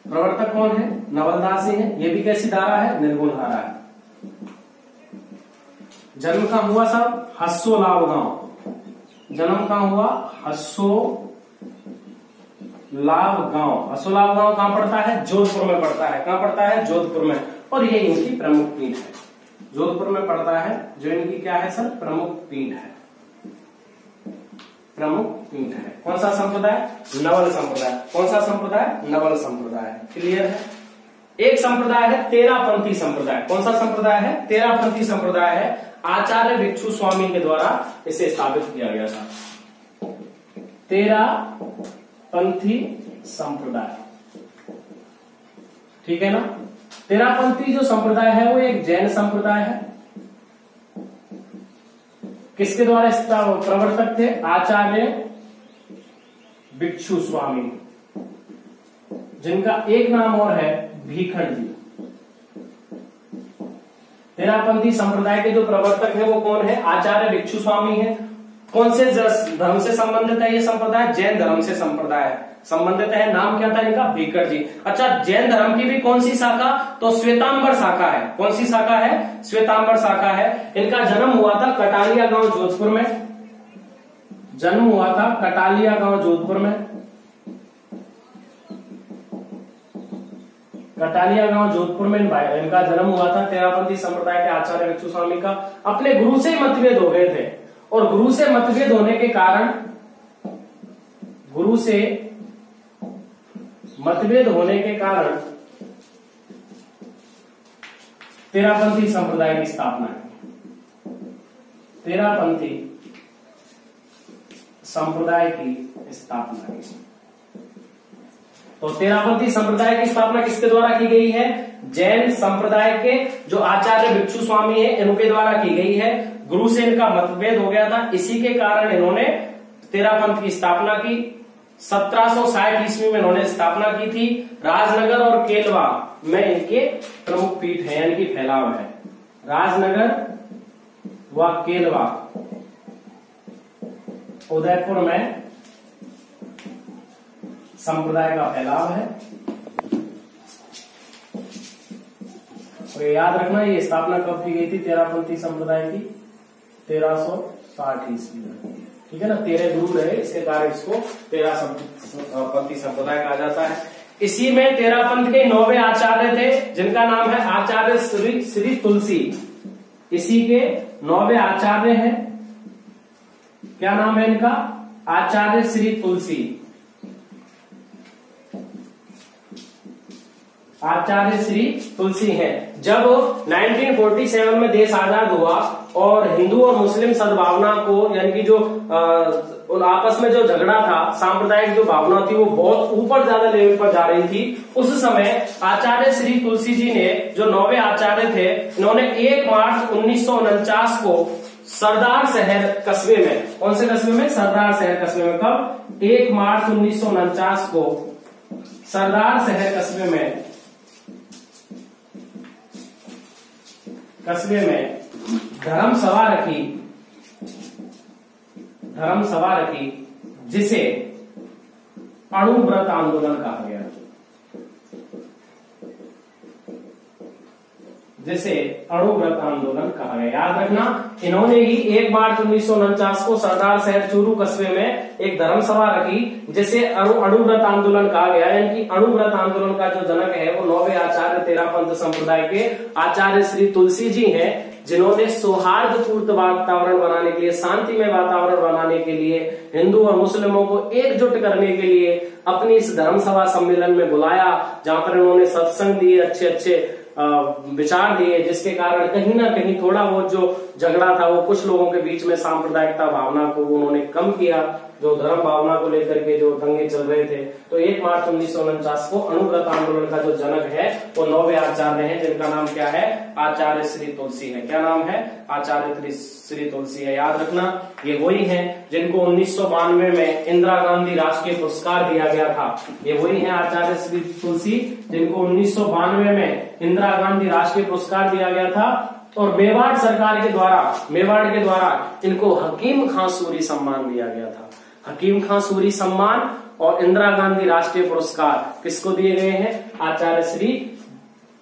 प्रवर्तक कौन है? नवलदास जी हैं। ये भी कैसी धारा है? निर्गुण धारा है। जन्म कहां हुआ साहब? हस्सोलाव गांव। जन्म कहां हुआ? हस्सोलाव गांव। हस्सोलाव गांव कहां पड़ता है? जोधपुर में पड़ता है। कहां पड़ता है? जोधपुर में। और ये इनकी प्रमुख पीठ है, जोधपुर में पड़ता है, जो इनकी क्या है सर? प्रमुख पीठ है। प्रमुख पीठ है। कौन सा संप्रदाय? नवल संप्रदाय। कौन सा संप्रदाय? नवल संप्रदाय। क्लियर है। एक संप्रदाय है तेरापंथी संप्रदाय। कौन सा संप्रदाय है? तेरापंथी संप्रदाय है। आचार्य भिक्षु स्वामी के द्वारा इसे स्थापित किया गया था। तेरापंथी संप्रदाय, ठीक है ना। तेरापंथी जो संप्रदाय है वो एक जैन संप्रदाय है। किसके द्वारा इसका प्रवर्तक थे? आचार्य भिक्षु स्वामी, जिनका एक नाम और है भीखंड जी। तेरापंथी संप्रदाय के जो प्रवर्तक है वो कौन है? आचार्य भिक्षु स्वामी है। कौन से धर्म से संबंधित है ये संप्रदाय? जैन धर्म से संप्रदाय संबंधित है। नाम क्या था इनका? भीखंड जी। अच्छा, जैन धर्म की भी कौन सी शाखा? तो श्वेतांबर शाखा है। कौन सी शाखा है? श्वेतांबर शाखा है। इनका जन्म हुआ था कटालिया गांव जोधपुर में। जन्म हुआ था कटालिया गांव जोधपुर में। कटालिया गांव जोधपुर में इनका जन्म हुआ था। तेरापंथी संप्रदाय के आचार्य भिक्षु स्वामी का अपने गुरु से मतभेद हो गए थे, और गुरु से मतभेद होने के कारण, गुरु से मतभेद होने के कारण तेरापंथी संप्रदाय की स्थापना है। तेरापंथी संप्रदाय की स्थापना की। तो तेरापंथी संप्रदाय की स्थापना किसके द्वारा की गई है? जैन संप्रदाय के जो आचार्य भिक्षु स्वामी है इनके द्वारा की गई है। गुरु से इनका मतभेद हो गया था, इसी के कारण इन्होंने तेरापंथ की स्थापना की। 1760 ईस्वी में इन्होंने स्थापना की थी। राजनगर और केलवा में इनके प्रमुख पीठ है, यानी कि फैलाव है। राजनगर व केलवा, उदयपुर में संप्रदाय का फैलाव है। और याद रखना, ये स्थापना कब की गई थी तेरापंथी संप्रदाय की? 1360 ईस्वी में, ठीक है ना। 13 गुरु रहे, इसके कारण इसको तेरापंथी संप्रदाय कहा जाता है। इसी में तेरापंथ के 9वें आचार्य थे, जिनका नाम है आचार्य श्री तुलसी। इसी के 9वें आचार्य हैं, क्या नाम है इनका? आचार्य श्री तुलसी। आचार्य श्री तुलसी हैं। जब 1947 में देश आजाद हुआ और हिंदू और मुस्लिम सद्भावना को, यानी कि जो उन आपस में जो झगड़ा था, सांप्रदायिक जो भावना थी वो बहुत ऊपर ज्यादा लेवल पर जा रही थी, उस समय आचार्य श्री तुलसी जी ने, जो 9वें आचार्य थे, इन्होंने 1 मार्च 1949 को सरदार शहर कस्बे में, कौन से कस्बे में? सरदार शहर कस्बे में। कब? 1 मार्च 1949 को सरदार शहर कस्बे में धर्म सभा रखी, जिसे अणुव्रत आंदोलन कहा गया। याद रखना, इन्होंने ही 1 मार्च 1949 को सरदार शहर चूरू कस्बे में एक धर्म सभा रखी, जिसे अणुव्रत आंदोलन कहा गया। यानी कि अणुव्रत आंदोलन का जो जनक है वो 9वें आचार्य तेरापंथ संप्रदाय के आचार्य श्री तुलसी जी हैं, जिन्होंने सौहार्दपूर्ण वातावरण बनाने के लिए, शांतिमय वातावरण बनाने के लिए, हिंदू और मुस्लिमों को एकजुट करने के लिए अपनी इस धर्म सभा सम्मेलन में बुलाया, जहां पर इन्होंने सत्संग दिए, अच्छे अच्छे विचार दिए, जिसके कारण कहीं ना कहीं थोड़ा बहुत जो झगड़ा था वो कुछ लोगों के बीच में सांप्रदायिकता भावना को उन्होंने कम किया, जो धर्म भावना को लेकर के जो दंगे चल रहे थे। तो 1 मार्च 1949 को अणुव्रत आंदोलन का जो जनक है वो 9वें आचार्य हैं, जिनका नाम क्या है? आचार्य श्री तुलसी है। क्या नाम है? आचार्य श्री तुलसी है। याद रखना, ये वही हैं जिनको 1992 में इंदिरा गांधी राष्ट्रीय पुरस्कार दिया गया था। ये वही हैं आचार्य श्री तुलसी, जिनको 1992 में इंदिरा गांधी राष्ट्रीय पुरस्कार दिया गया था। और मेवाड़ सरकार के द्वारा इनको हकीम खां सूरी सम्मान दिया गया था। हकीम खां सूरी सम्मान और इंदिरा गांधी राष्ट्रीय पुरस्कार किसको दिए गए हैं? आचार्य श्री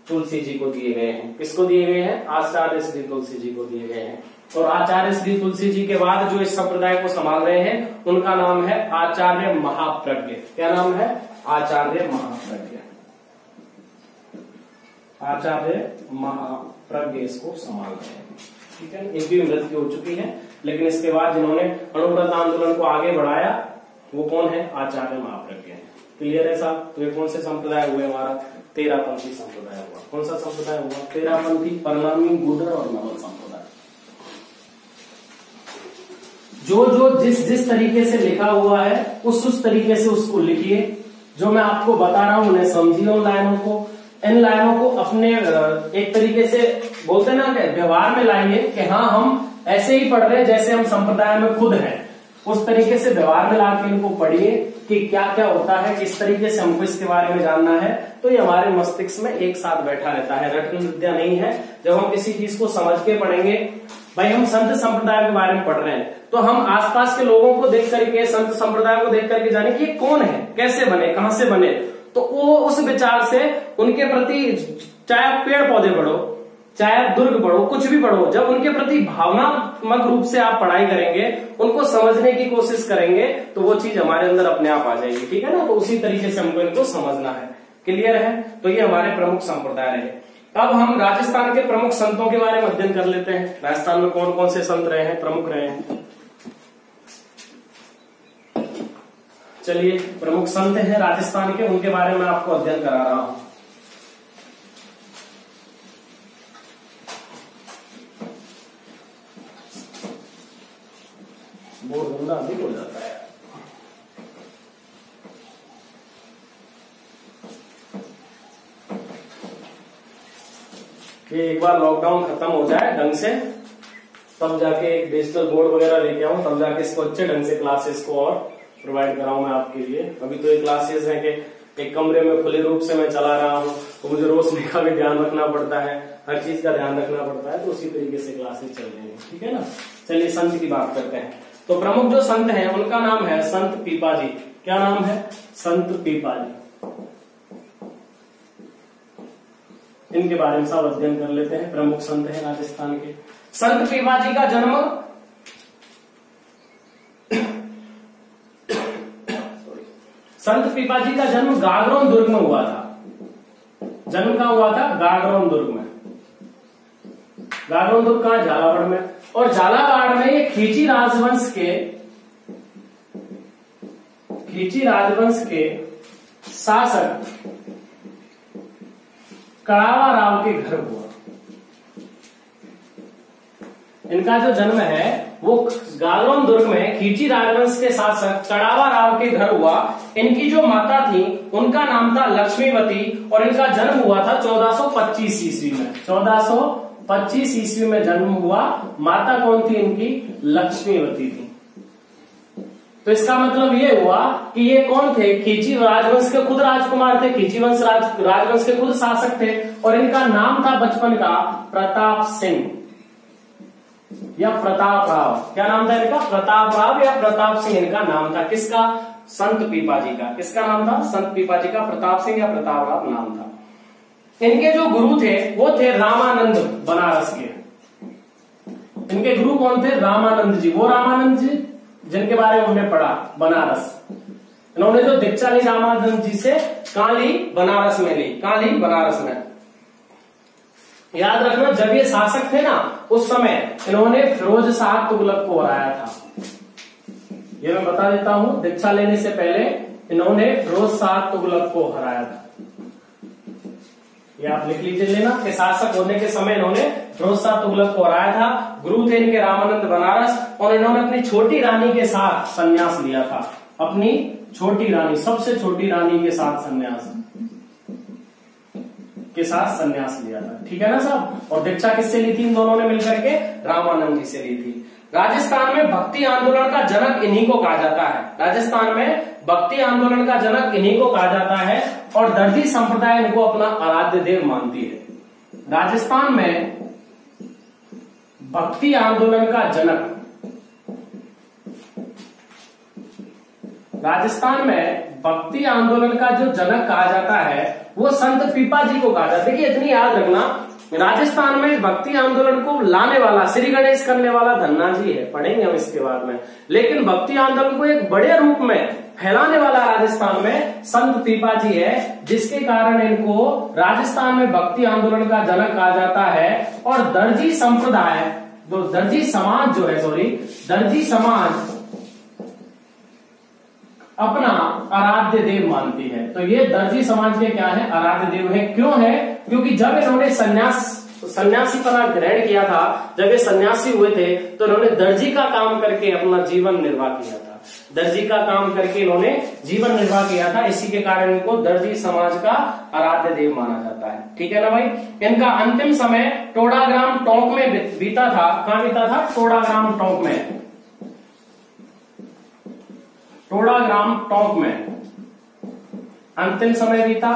तुलसी जी को दिए गए हैं। किसको दिए गए हैं? आचार्य श्री तुलसी जी को दिए गए हैं। और आचार्य श्री तुलसी जी के बाद जो इस संप्रदाय को संभाल रहे हैं उनका नाम है आचार्य महाप्रज्ञ। क्या नाम है? आचार्य महाप्रज्ञ। आचार्य महाप्रज्ञ इसको संभाल रहे हैं, ठीक है। इनकी मृत्यु हो चुकी है, लेकिन इसके बाद जिन्होंने अणुव्रत आंदोलन को आगे बढ़ाया वो कौन है? आचार्य महाप्रज्ञ। क्लियर है साहब? तो ये कौन से संप्रदाय हुए? हमारा तेरापंथी संप्रदाय हुआ। कौन सा संप्रदाय हुआ? तेरापंथी, परनामी, गूढ़र और नवल संप्रदाय। जो जिस तरीके से लिखा हुआ है उस तरीके से उसको लिखिए। जो मैं आपको बता रहा हूं उन्हें समझिए, उन लाइनों को, इन लाइनों को अपने एक तरीके से बोलते ना कि व्यवहार में लाइए कि हाँ हम ऐसे ही पढ़ रहे हैं जैसे हम संप्रदाय में खुद हैं। उस तरीके से व्यवहार में लाके इनको पढ़िए कि क्या क्या होता है, किस तरीके से हमको इसके बारे में जानना है। तो ये हमारे मस्तिष्क में एक साथ बैठा रहता है, रटन विद्या नहीं है। जब हम किसी चीज को समझ के पढ़ेंगे, भाई हम संत संप्रदाय के बारे में पढ़ रहे हैं तो हम आसपास के लोगों को देख करके, संत संप्रदाय को देख करके जाने कि ये कौन है, कैसे बने, कहां से बने। तो वो उस विचार से उनके प्रति, चाहे आप पेड़ पौधे पढ़ो, चाहे आप दुर्ग पढ़ो, कुछ भी पढ़ो, जब उनके प्रति भावनात्मक रूप से आप पढ़ाई करेंगे, उनको समझने की कोशिश करेंगे, तो वो चीज हमारे अंदर अपने आप आ जाएगी, ठीक है ना। तो उसी तरीके से हमको इनको समझना है। क्लियर है? तो ये हमारे प्रमुख संप्रदाय रहे। अब हम राजस्थान के प्रमुख संतों के बारे में अध्ययन कर लेते हैं। राजस्थान में कौन कौन से संत रहे हैं, प्रमुख रहे हैं। चलिए, प्रमुख संत हैं राजस्थान के, उनके बारे में आपको अध्ययन करा रहा हूं। बहुत गंदा अधिक हो जाता है। कि एक बार लॉकडाउन खत्म हो जाए ढंग से, तब जाके एक डिजिटल बोर्ड वगैरह लेके आऊं, तब जाके इसको अच्छे ढंग से क्लासेस को और प्रोवाइड कराऊं मैं आपके लिए। अभी तो ये क्लासेस है कि एक कमरे में खुले रूप से मैं चला रहा हूँ, तो मुझे रोशनी का भी ध्यान रखना पड़ता है, हर चीज का ध्यान रखना पड़ता है, तो उसी तरीके से क्लासेस चल रही है। ठीक है ना। चलिए संत की बात करते हैं। तो प्रमुख जो संत हैं उनका नाम है संत पीपाजी। क्या नाम है? संत पीपाजी। इनके बारे में सब अध्ययन कर लेते हैं। प्रमुख संत हैं राजस्थान के। संत पीपाजी का जन्म संत पीपाजी का जन्म गागरोन दुर्ग में हुआ था। जन्म कहां हुआ था? गागरोन दुर्ग में। गागरोन दुर्ग कहां? झालावाड़ में। और झालावाड़ में ये खींची राजवंश के शासक कड़ावा राव के घर हुआ। इनका जो जन्म है वो गागरोन दुर्ग में खींची राजवंश के शासक कड़ावा राव के घर हुआ। इनकी जो माता थी उनका नाम था लक्ष्मीवती और इनका जन्म हुआ था 1425 ईस्वी में। 1425 ईस्वी में जन्म हुआ। माता कौन थी इनकी? लक्ष्मीवती थी। तो इसका मतलब ये हुआ कि ये कौन थे? खींची राजवंश के खुद राजकुमार थे, खींची वंश राजवंश के खुद शासक थे। और इनका नाम था बचपन का प्रताप सिंह या प्रताप राव। क्या नाम था इनका? प्रताप राव या प्रताप सिंह इनका नाम था। किसका? संत पीपाजी का। किसका नाम था? संत पीपाजी का। प्रताप सिंह या प्रताप राव नाम था। इनके जो गुरु थे वो थे रामानंद बनारस के। इनके गुरु कौन थे? रामानंद जी। वो रामानंद जी जिनके बारे में हमने पढ़ा बनारस। इन्होंने जो दीक्षा ली रामानंद जी से, कहां ली? बनारस में ली। कहां ली? बनारस में। याद रखना, जब ये शासक थे ना उस समय इन्होंने फिरोज शाह तुगलक को हराया था। ये मैं बता देता हूं, दीक्षा लेने से पहले इन्होंने फिरोज शाह तुगलक को हराया था। ये आप लिख लीजिए लेना कि शासक होने के समय इन्होंने फिरोज शाह तुगलक को हराया था। गुरु थे इनके रामानंद बनारस और इन्होंने अपनी छोटी रानी के साथ संन्यास लिया था। अपनी छोटी रानी, सबसे छोटी रानी के साथ संन्यास लिया था। ठीक है ना साहब। और दीक्षा किससे ली थी इन दोनों ने मिलकर के? रामानंद जी से ली थी। राजस्थान में भक्ति आंदोलन का जनक इन्हीं को कहा जाता है। राजस्थान में भक्ति आंदोलन का जनक इन्हीं को कहा जाता है और दर्जी संप्रदाय इनको अपना आराध्य देव मानती है। राजस्थान में भक्ति आंदोलन का जनक, राजस्थान में भक्ति आंदोलन का जो जनक कहा जाता है वो संत पीपाजी को कहा जाता है। देखिए इतनी याद रखना, राजस्थान में भक्ति आंदोलन को लाने वाला, श्री गणेश करने वाला धन्ना जी है, पढ़ेंगे हम इसके बाद में। लेकिन भक्ति आंदोलन को एक बड़े रूप में फैलाने वाला राजस्थान में संत पीपाजी है, जिसके कारण इनको राजस्थान में भक्ति आंदोलन का जनक कहा जाता है। और दर्जी संप्रदाय, दर्जी समाज अपना आराध्य देव मानती है। तो ये दर्जी समाज के क्या है? आराध्य देव है। क्यों है? क्योंकि जब इन्होंने सन्यासीपना ग्रहण किया था, जब ये सन्यासी हुए थे तो इन्होंने दर्जी का काम करके अपना जीवन निर्वाह किया था। दर्जी का काम करके इन्होंने जीवन निर्वाह किया था, इसी के कारण इनको दर्जी समाज का आराध्य देव माना जाता है। ठीक है ना भाई। इनका अंतिम समय टोडाग्राम टोंक में बीता था। कहां बीता था? टोडाग्राम टोंक में। टोडाग्राम टोंक में अंतिम समय बीता।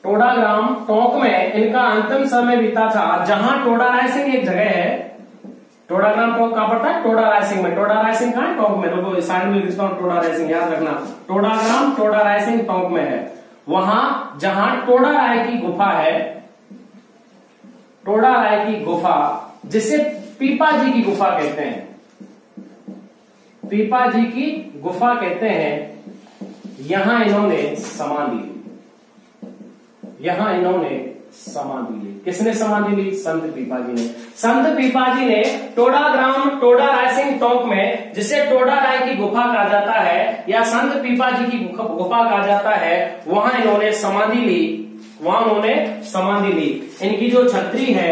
टोडाग्राम टोंक में इनका अंतिम समय बीता था, जहां टोडा रायसिंह एक जगह है। टोडाग्राम टोंक कहां पड़ता है? टोडा रायसिंह में। टोडा रायसिंह कहां है? टोंक में। तो साइड में लिखता हूं टोडा रायसिंह, याद रखना। टोडाग्राम टोडा रायसिंह टोंक में है। वहां जहां टोडा राय की गुफा है, टोडा राय की गुफा, जिसे पीपाजी की गुफा कहते हैं, पीपाजी की गुफा कहते हैं, यहां इन्होंने समाधि ली। यहां इन्होंने समाधि ली। किसने समाधि ली? संत पीपाजी ने। संत पीपाजी ने टोडाग्राम टोडा रायसिंह टोंक में, जिसे टोडा राय की गुफा कहा जाता है या संत पीपाजी की गुफा कहा जाता है, वहां इन्होंने समाधि ली। वहां उन्होंने समाधि ली। इनकी जो छतरी है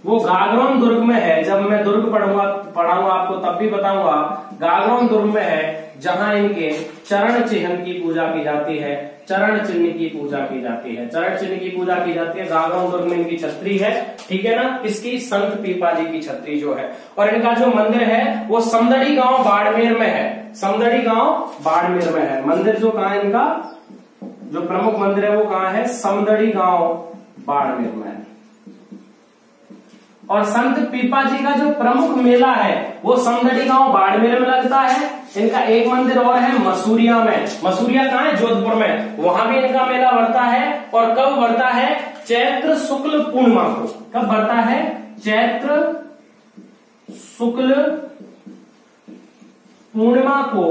वो गागरोन दुर्ग में है। जब मैं दुर्ग पढ़ाऊंगा आपको तब भी बताऊंगा। गागरोन दुर्ग में है। जहां इनके चरण चिन्ह की पूजा की जाती है, चरण चिन्ह की पूजा की जाती है, चरण चिन्ह की पूजा की जाती है। गागराम दुर्ग में इनकी छतरी है, ठीक है ना, किसकी, संत पीपा जी की छतरी जो है। और इनका जो मंदिर है वो समदड़ी गांव बाड़मेर में है, समदड़ी गांव बाड़मेर में है। मंदिर जो कहाँ है इनका, जो प्रमुख मंदिर है वो कहाँ है, समदड़ी गांव बाड़मेर में है। और संत पीपा जी का जो प्रमुख मेला है वो समदड़ी गांव बाड़मेर में लगता है। इनका एक मंदिर और है मसूरिया में, मसूरिया कहाँ है, जोधपुर में, वहां भी इनका मेला बढ़ता है। और कब बढ़ता है, चैत्र शुक्ल पूर्णिमा को। कब बढ़ता है, चैत्र शुक्ल पूर्णिमा को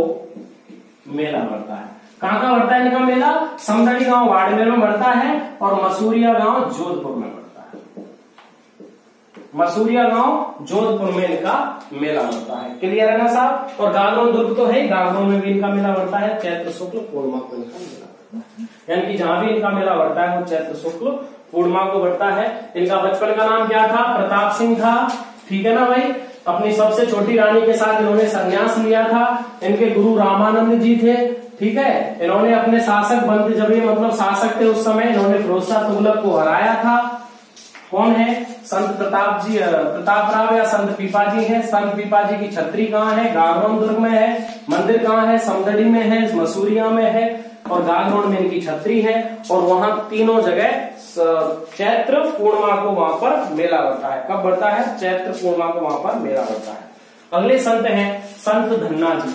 मेला बढ़ता है। कहां का बढ़ता है इनका मेला, समदड़ी गांव बाड़मेर में बढ़ता है और मसूरिया गांव जोधपुर में बढ़ता है। मसूरिया गांव जोधपुर में इनका मेला बढ़ता है। क्लियर है ना साहब। और गागरोन दुर्ग तो है, गागरोन में भी इनका मेला बढ़ता है, चैत्र शुक्ल पूर्णिमा को इनका मेला बढ़ता है। यानी कि जहां भी इनका मेला बढ़ता है वो चैत्र शुक्ल पूर्णिमा को बढ़ता है। इनका बचपन का नाम क्या था, प्रताप सिंह था, ठीक है ना भाई। अपनी सबसे छोटी रानी के साथ इन्होंने संन्यास लिया था। इनके गुरु रामानंद जी थे, ठीक है। इन्होंने अपने शासक बनते, जब ये मतलब शासक थे उस समय, इन्होंने फिरोज शाह तुगलक को हराया था। कौन है, संत प्रताप जी, प्रताप राव या संत पीपा जी है। संत पीपा जी की छतरी कहाँ है, गागरोन दुर्ग में है। मंदिर कहाँ है, समदड़ी में है, मसूरिया में है और गागरोन में इनकी छतरी है। और वहां तीनों जगह चैत्र पूर्णिमा को वहां पर मेला बढ़ता है। कब बढ़ता है, चैत्र पूर्णिमा को वहां पर मेला बढ़ता है। अगले संत हैं संत धन्ना जी।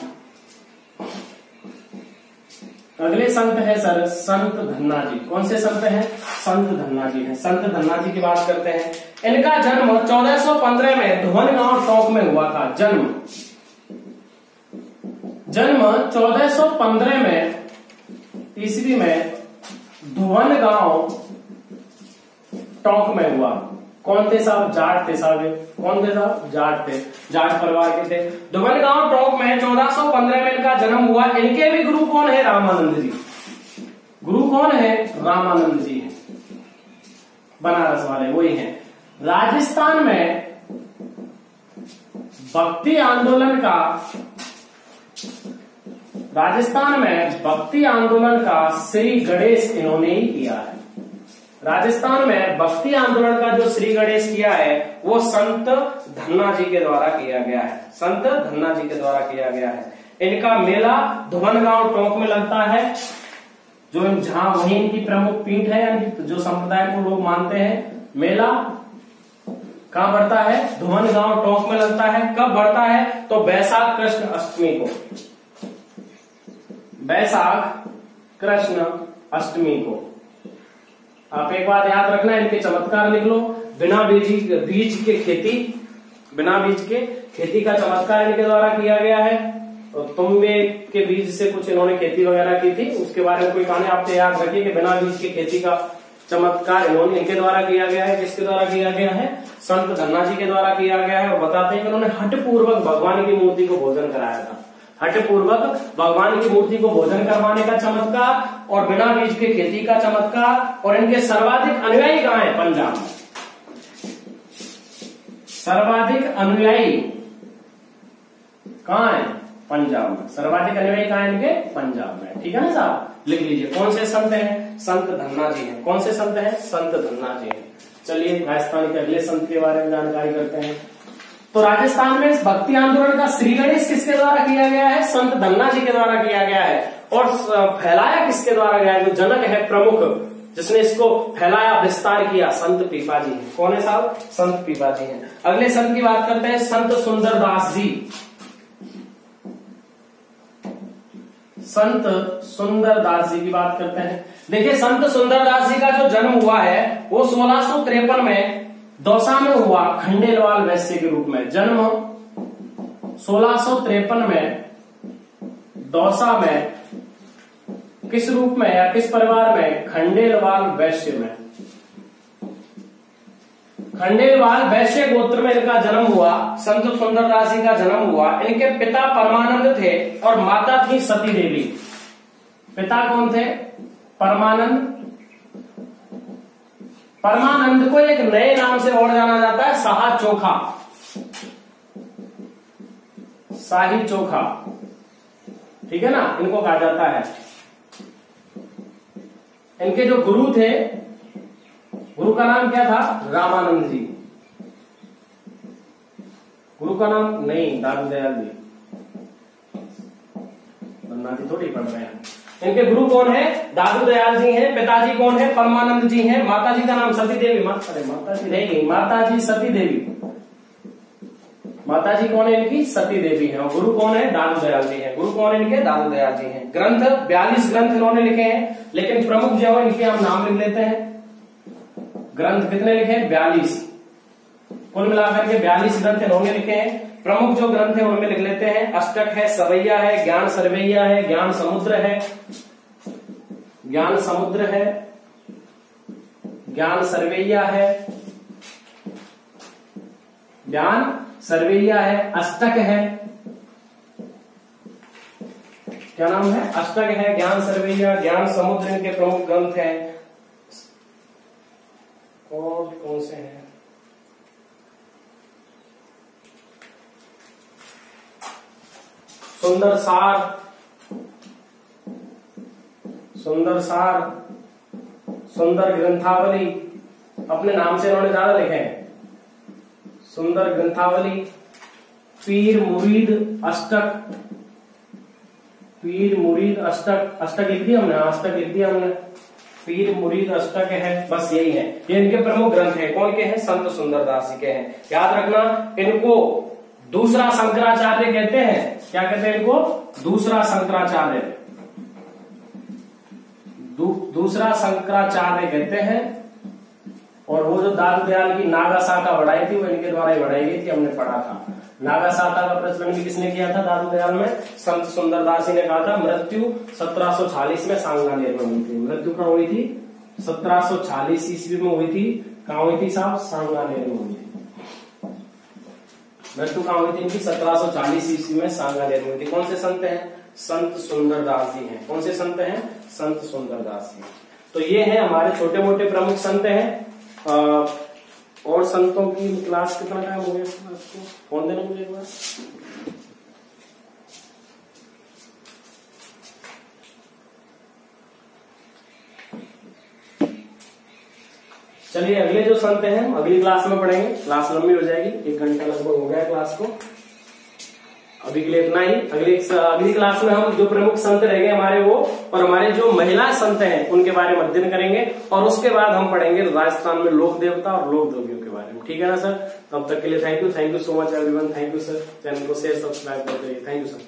अगले संत है सर संत धन्ना जी। कौन से संत हैं, संत धन्ना जी हैं। संत धन्ना जी की बात करते हैं। इनका जन्म 1415 में धुवन गांव टोंक में हुआ था। जन्म 1415 में ईस्वी में धुवन गांव टोंक में हुआ। कौन थे साहब, जाट थे साहब। कौन थे साहब, जाट थे, जाट परिवार के थे। धुवन गांव टोंक में 1415 में इनका जन्म हुआ। इनके भी गुरु कौन है, रामानंद जी। गुरु कौन है, रामानंद जी हैं, बनारस वाले वही हैं। राजस्थान में भक्ति आंदोलन का, राजस्थान में भक्ति आंदोलन का श्री गणेश इन्होंने ही किया है। राजस्थान में भक्ति आंदोलन का जो श्री गणेश किया है वो संत धन्ना जी के द्वारा किया गया है, संत धन्ना जी के द्वारा किया गया है। इनका मेला धुवन गांव टोंक में लगता है, जो जहां वहीं इनकी प्रमुख पीठ है, यानी जो संप्रदाय को लोग मानते हैं। मेला कहां बढ़ता है, धुवन गांव टोंक में लगता है। कब बढ़ता है, तो बैसाख कृष्ण अष्टमी को, बैसाख कृष्ण अष्टमी को। आप एक बात याद रखना, इनके चमत्कार लिख लो। बिना बीज के खेती, बिना बीज के खेती का चमत्कार इनके द्वारा किया गया है। और तुंबे के बीज से कुछ इन्होंने खेती वगैरह की थी, उसके बारे में कोई कहानी आप याद रखिए कि बिना बीज की खेती का चमत्कार इन्होंने इनके द्वारा किया गया है। किसके द्वारा किया गया है, संत धन्ना जी के द्वारा किया गया है। और बताते हैं कि उन्होंने हठपूर्वक भगवान की मूर्ति को भोजन कराया था। हठपूर्वक भगवान की मूर्ति को भोजन करवाने का चमत्कार और बिना बीज के खेती का चमत्कार। और इनके सर्वाधिक अनुयायी कहाँ है, पंजाब में। सर्वाधिक अनुयायी कहाँ है, पंजाब में। सर्वाधिक अनुयायी कहाँ है इनके, पंजाब में। ठीक है ना साहब, लिख लीजिए। कौन से संत हैं, संत धन्ना जी हैं। कौन से संत हैं, संत धन्ना जी हैं। चलिए राजस्थान के अगले संत के बारे में जानकारी करते हैं। तो राजस्थान में इस भक्ति आंदोलन का श्री गणेश किसके द्वारा किया गया है, संत धन्ना जी के द्वारा किया गया है। और फैलाया किसके द्वारा गया है, जो जनक है प्रमुख, जिसने इसको फैलाया विस्तार किया, संत पीपा जी हैं। कौन है साहब, संत पीपा जी हैं। अगले संत की बात करते हैं, संत सुंदरदास जी। संत सुंदरदास जी की बात करते हैं। देखिए संत सुंदरदास जी का जो जन्म हुआ है वो 1653 में दौसा में हुआ, खंडेलवाल वैश्य के रूप में। जन्म 1653 में दौसा में किस रूप में या किस परिवार में, खंडेलवाल वैश्य में। खंडेलवाल वैश्य गोत्र में इनका जन्म हुआ। संत सुंदरदास जी का जन्म हुआ। इनके पिता परमानंद थे और माता थी सती देवी। पिता कौन थे, परमानंद। परमानंद को एक नए नाम से और जाना जाता है, शाह चोखा, शाही चोखा। ठीक है ना, इनको कहा जाता है। इनके जो गुरु थे, गुरु का नाम क्या था? रामानंद जी। गुरु का नाम नहीं, दादू दयाल जी, बनाती थोड़ी पढ़ रहे हैं। इनके गुरु कौन है? दादू दयाल जी हैं। पिताजी कौन है? परमानंद जी हैं। माताजी का नाम सती देवी। माताजी नहीं, माताजी सती देवी। माताजी कौन है इनकी? सती देवी है। और गुरु कौन है? दादू दयाल जी हैं। गुरु कौन है इनके? दादू दयाल जी हैं। ग्रंथ 42 ग्रंथ इन्होंने लिखे हैं, लेकिन प्रमुख जो है इनके हम नाम लिख लेते हैं। ग्रंथ कितने लिखे हैं? 42। कुल मिलाकर के 42 ग्रंथ इन्होंने लिखे हैं। प्रमुख जो ग्रंथ है उनमें लिख लेते हैं। अष्टक है, सवैया है, ज्ञान सरवैया है, ज्ञान समुद्र है, ज्ञान समुद्र है, ज्ञान सरवैया है, ज्ञान सरवैया है, अष्टक है। क्या नाम है? अष्टक है, ज्ञान सरवैया, ज्ञान समुद्र इनके प्रमुख ग्रंथ हैं। और कौन से हैं? सुंदर सार, सुंदर सार, सुंदर ग्रंथावली, अपने नाम से इन्होंने ज्यादा लिखे हैं। सुंदर ग्रंथावली, पीर मुरीद अष्टक, पीर मुरीद अष्टक, अष्टक लिख दिया हमने, अष्टक लिख दिया हमने। पीर मुरीद अष्टक है, बस यही है। ये इनके प्रमुख ग्रंथ हैं। कौन के हैं? संत सुंदरदास जी के हैं। याद रखना, इनको दूसरा शंकराचार्य कहते हैं। क्या कहते हैं इनको? दूसरा शंकराचार्य, दूसरा शंकराचार्य कहते हैं। और वो जो दादू दयाल की नागा शाखा बढ़ाई थी वो इनके द्वारा ही बढ़ाई गई थी, हमने पढ़ा था। नागा शाखा का प्रचलन भी किसने किया था? दादू दयाल में संत सुंदरदास जी ने कहा था। मृत्यु 1740 में सांगानेर में हुई थी। मृत्यु कहाँ हुई थी? 1740 ईस्वी में हुई थी। कहाँ हुई थी साहब? सांगानेर में हुई थी। मृत्यु कहाँ हुई थी इनकी? 1740 ईस्वी में सांगानेर में हुई थी। कौन से संत हैं? संत सुंदरदास जी हैं। कौन से संत हैं? संत सुंदरदास जी। तो ये है हमारे छोटे मोटे प्रमुख संत हैं। और संतों की क्लास कितना टाइम हो गया? फोन देना मुझे एक बार। चलिए अगले जो संत हैं अगली क्लास में पढ़ेंगे। क्लास लंबी हो जाएगी, 1 घंटा लगभग हो गया क्लास को। अभी के लिए इतना ही। अगली क्लास में हम जो प्रमुख संत रहेंगे हमारे वो, और हमारे जो महिला संत हैं उनके बारे में अध्ययन करेंगे। और उसके बाद हम पढ़ेंगे राजस्थान में लोक देवता और लोक देवियों के बारे में। ठीक है ना सर? तब तक के लिए thank you so much everyone. Thank you sir. Channel को शेयर सब्सक्राइब करते रहिए। Thank you sir.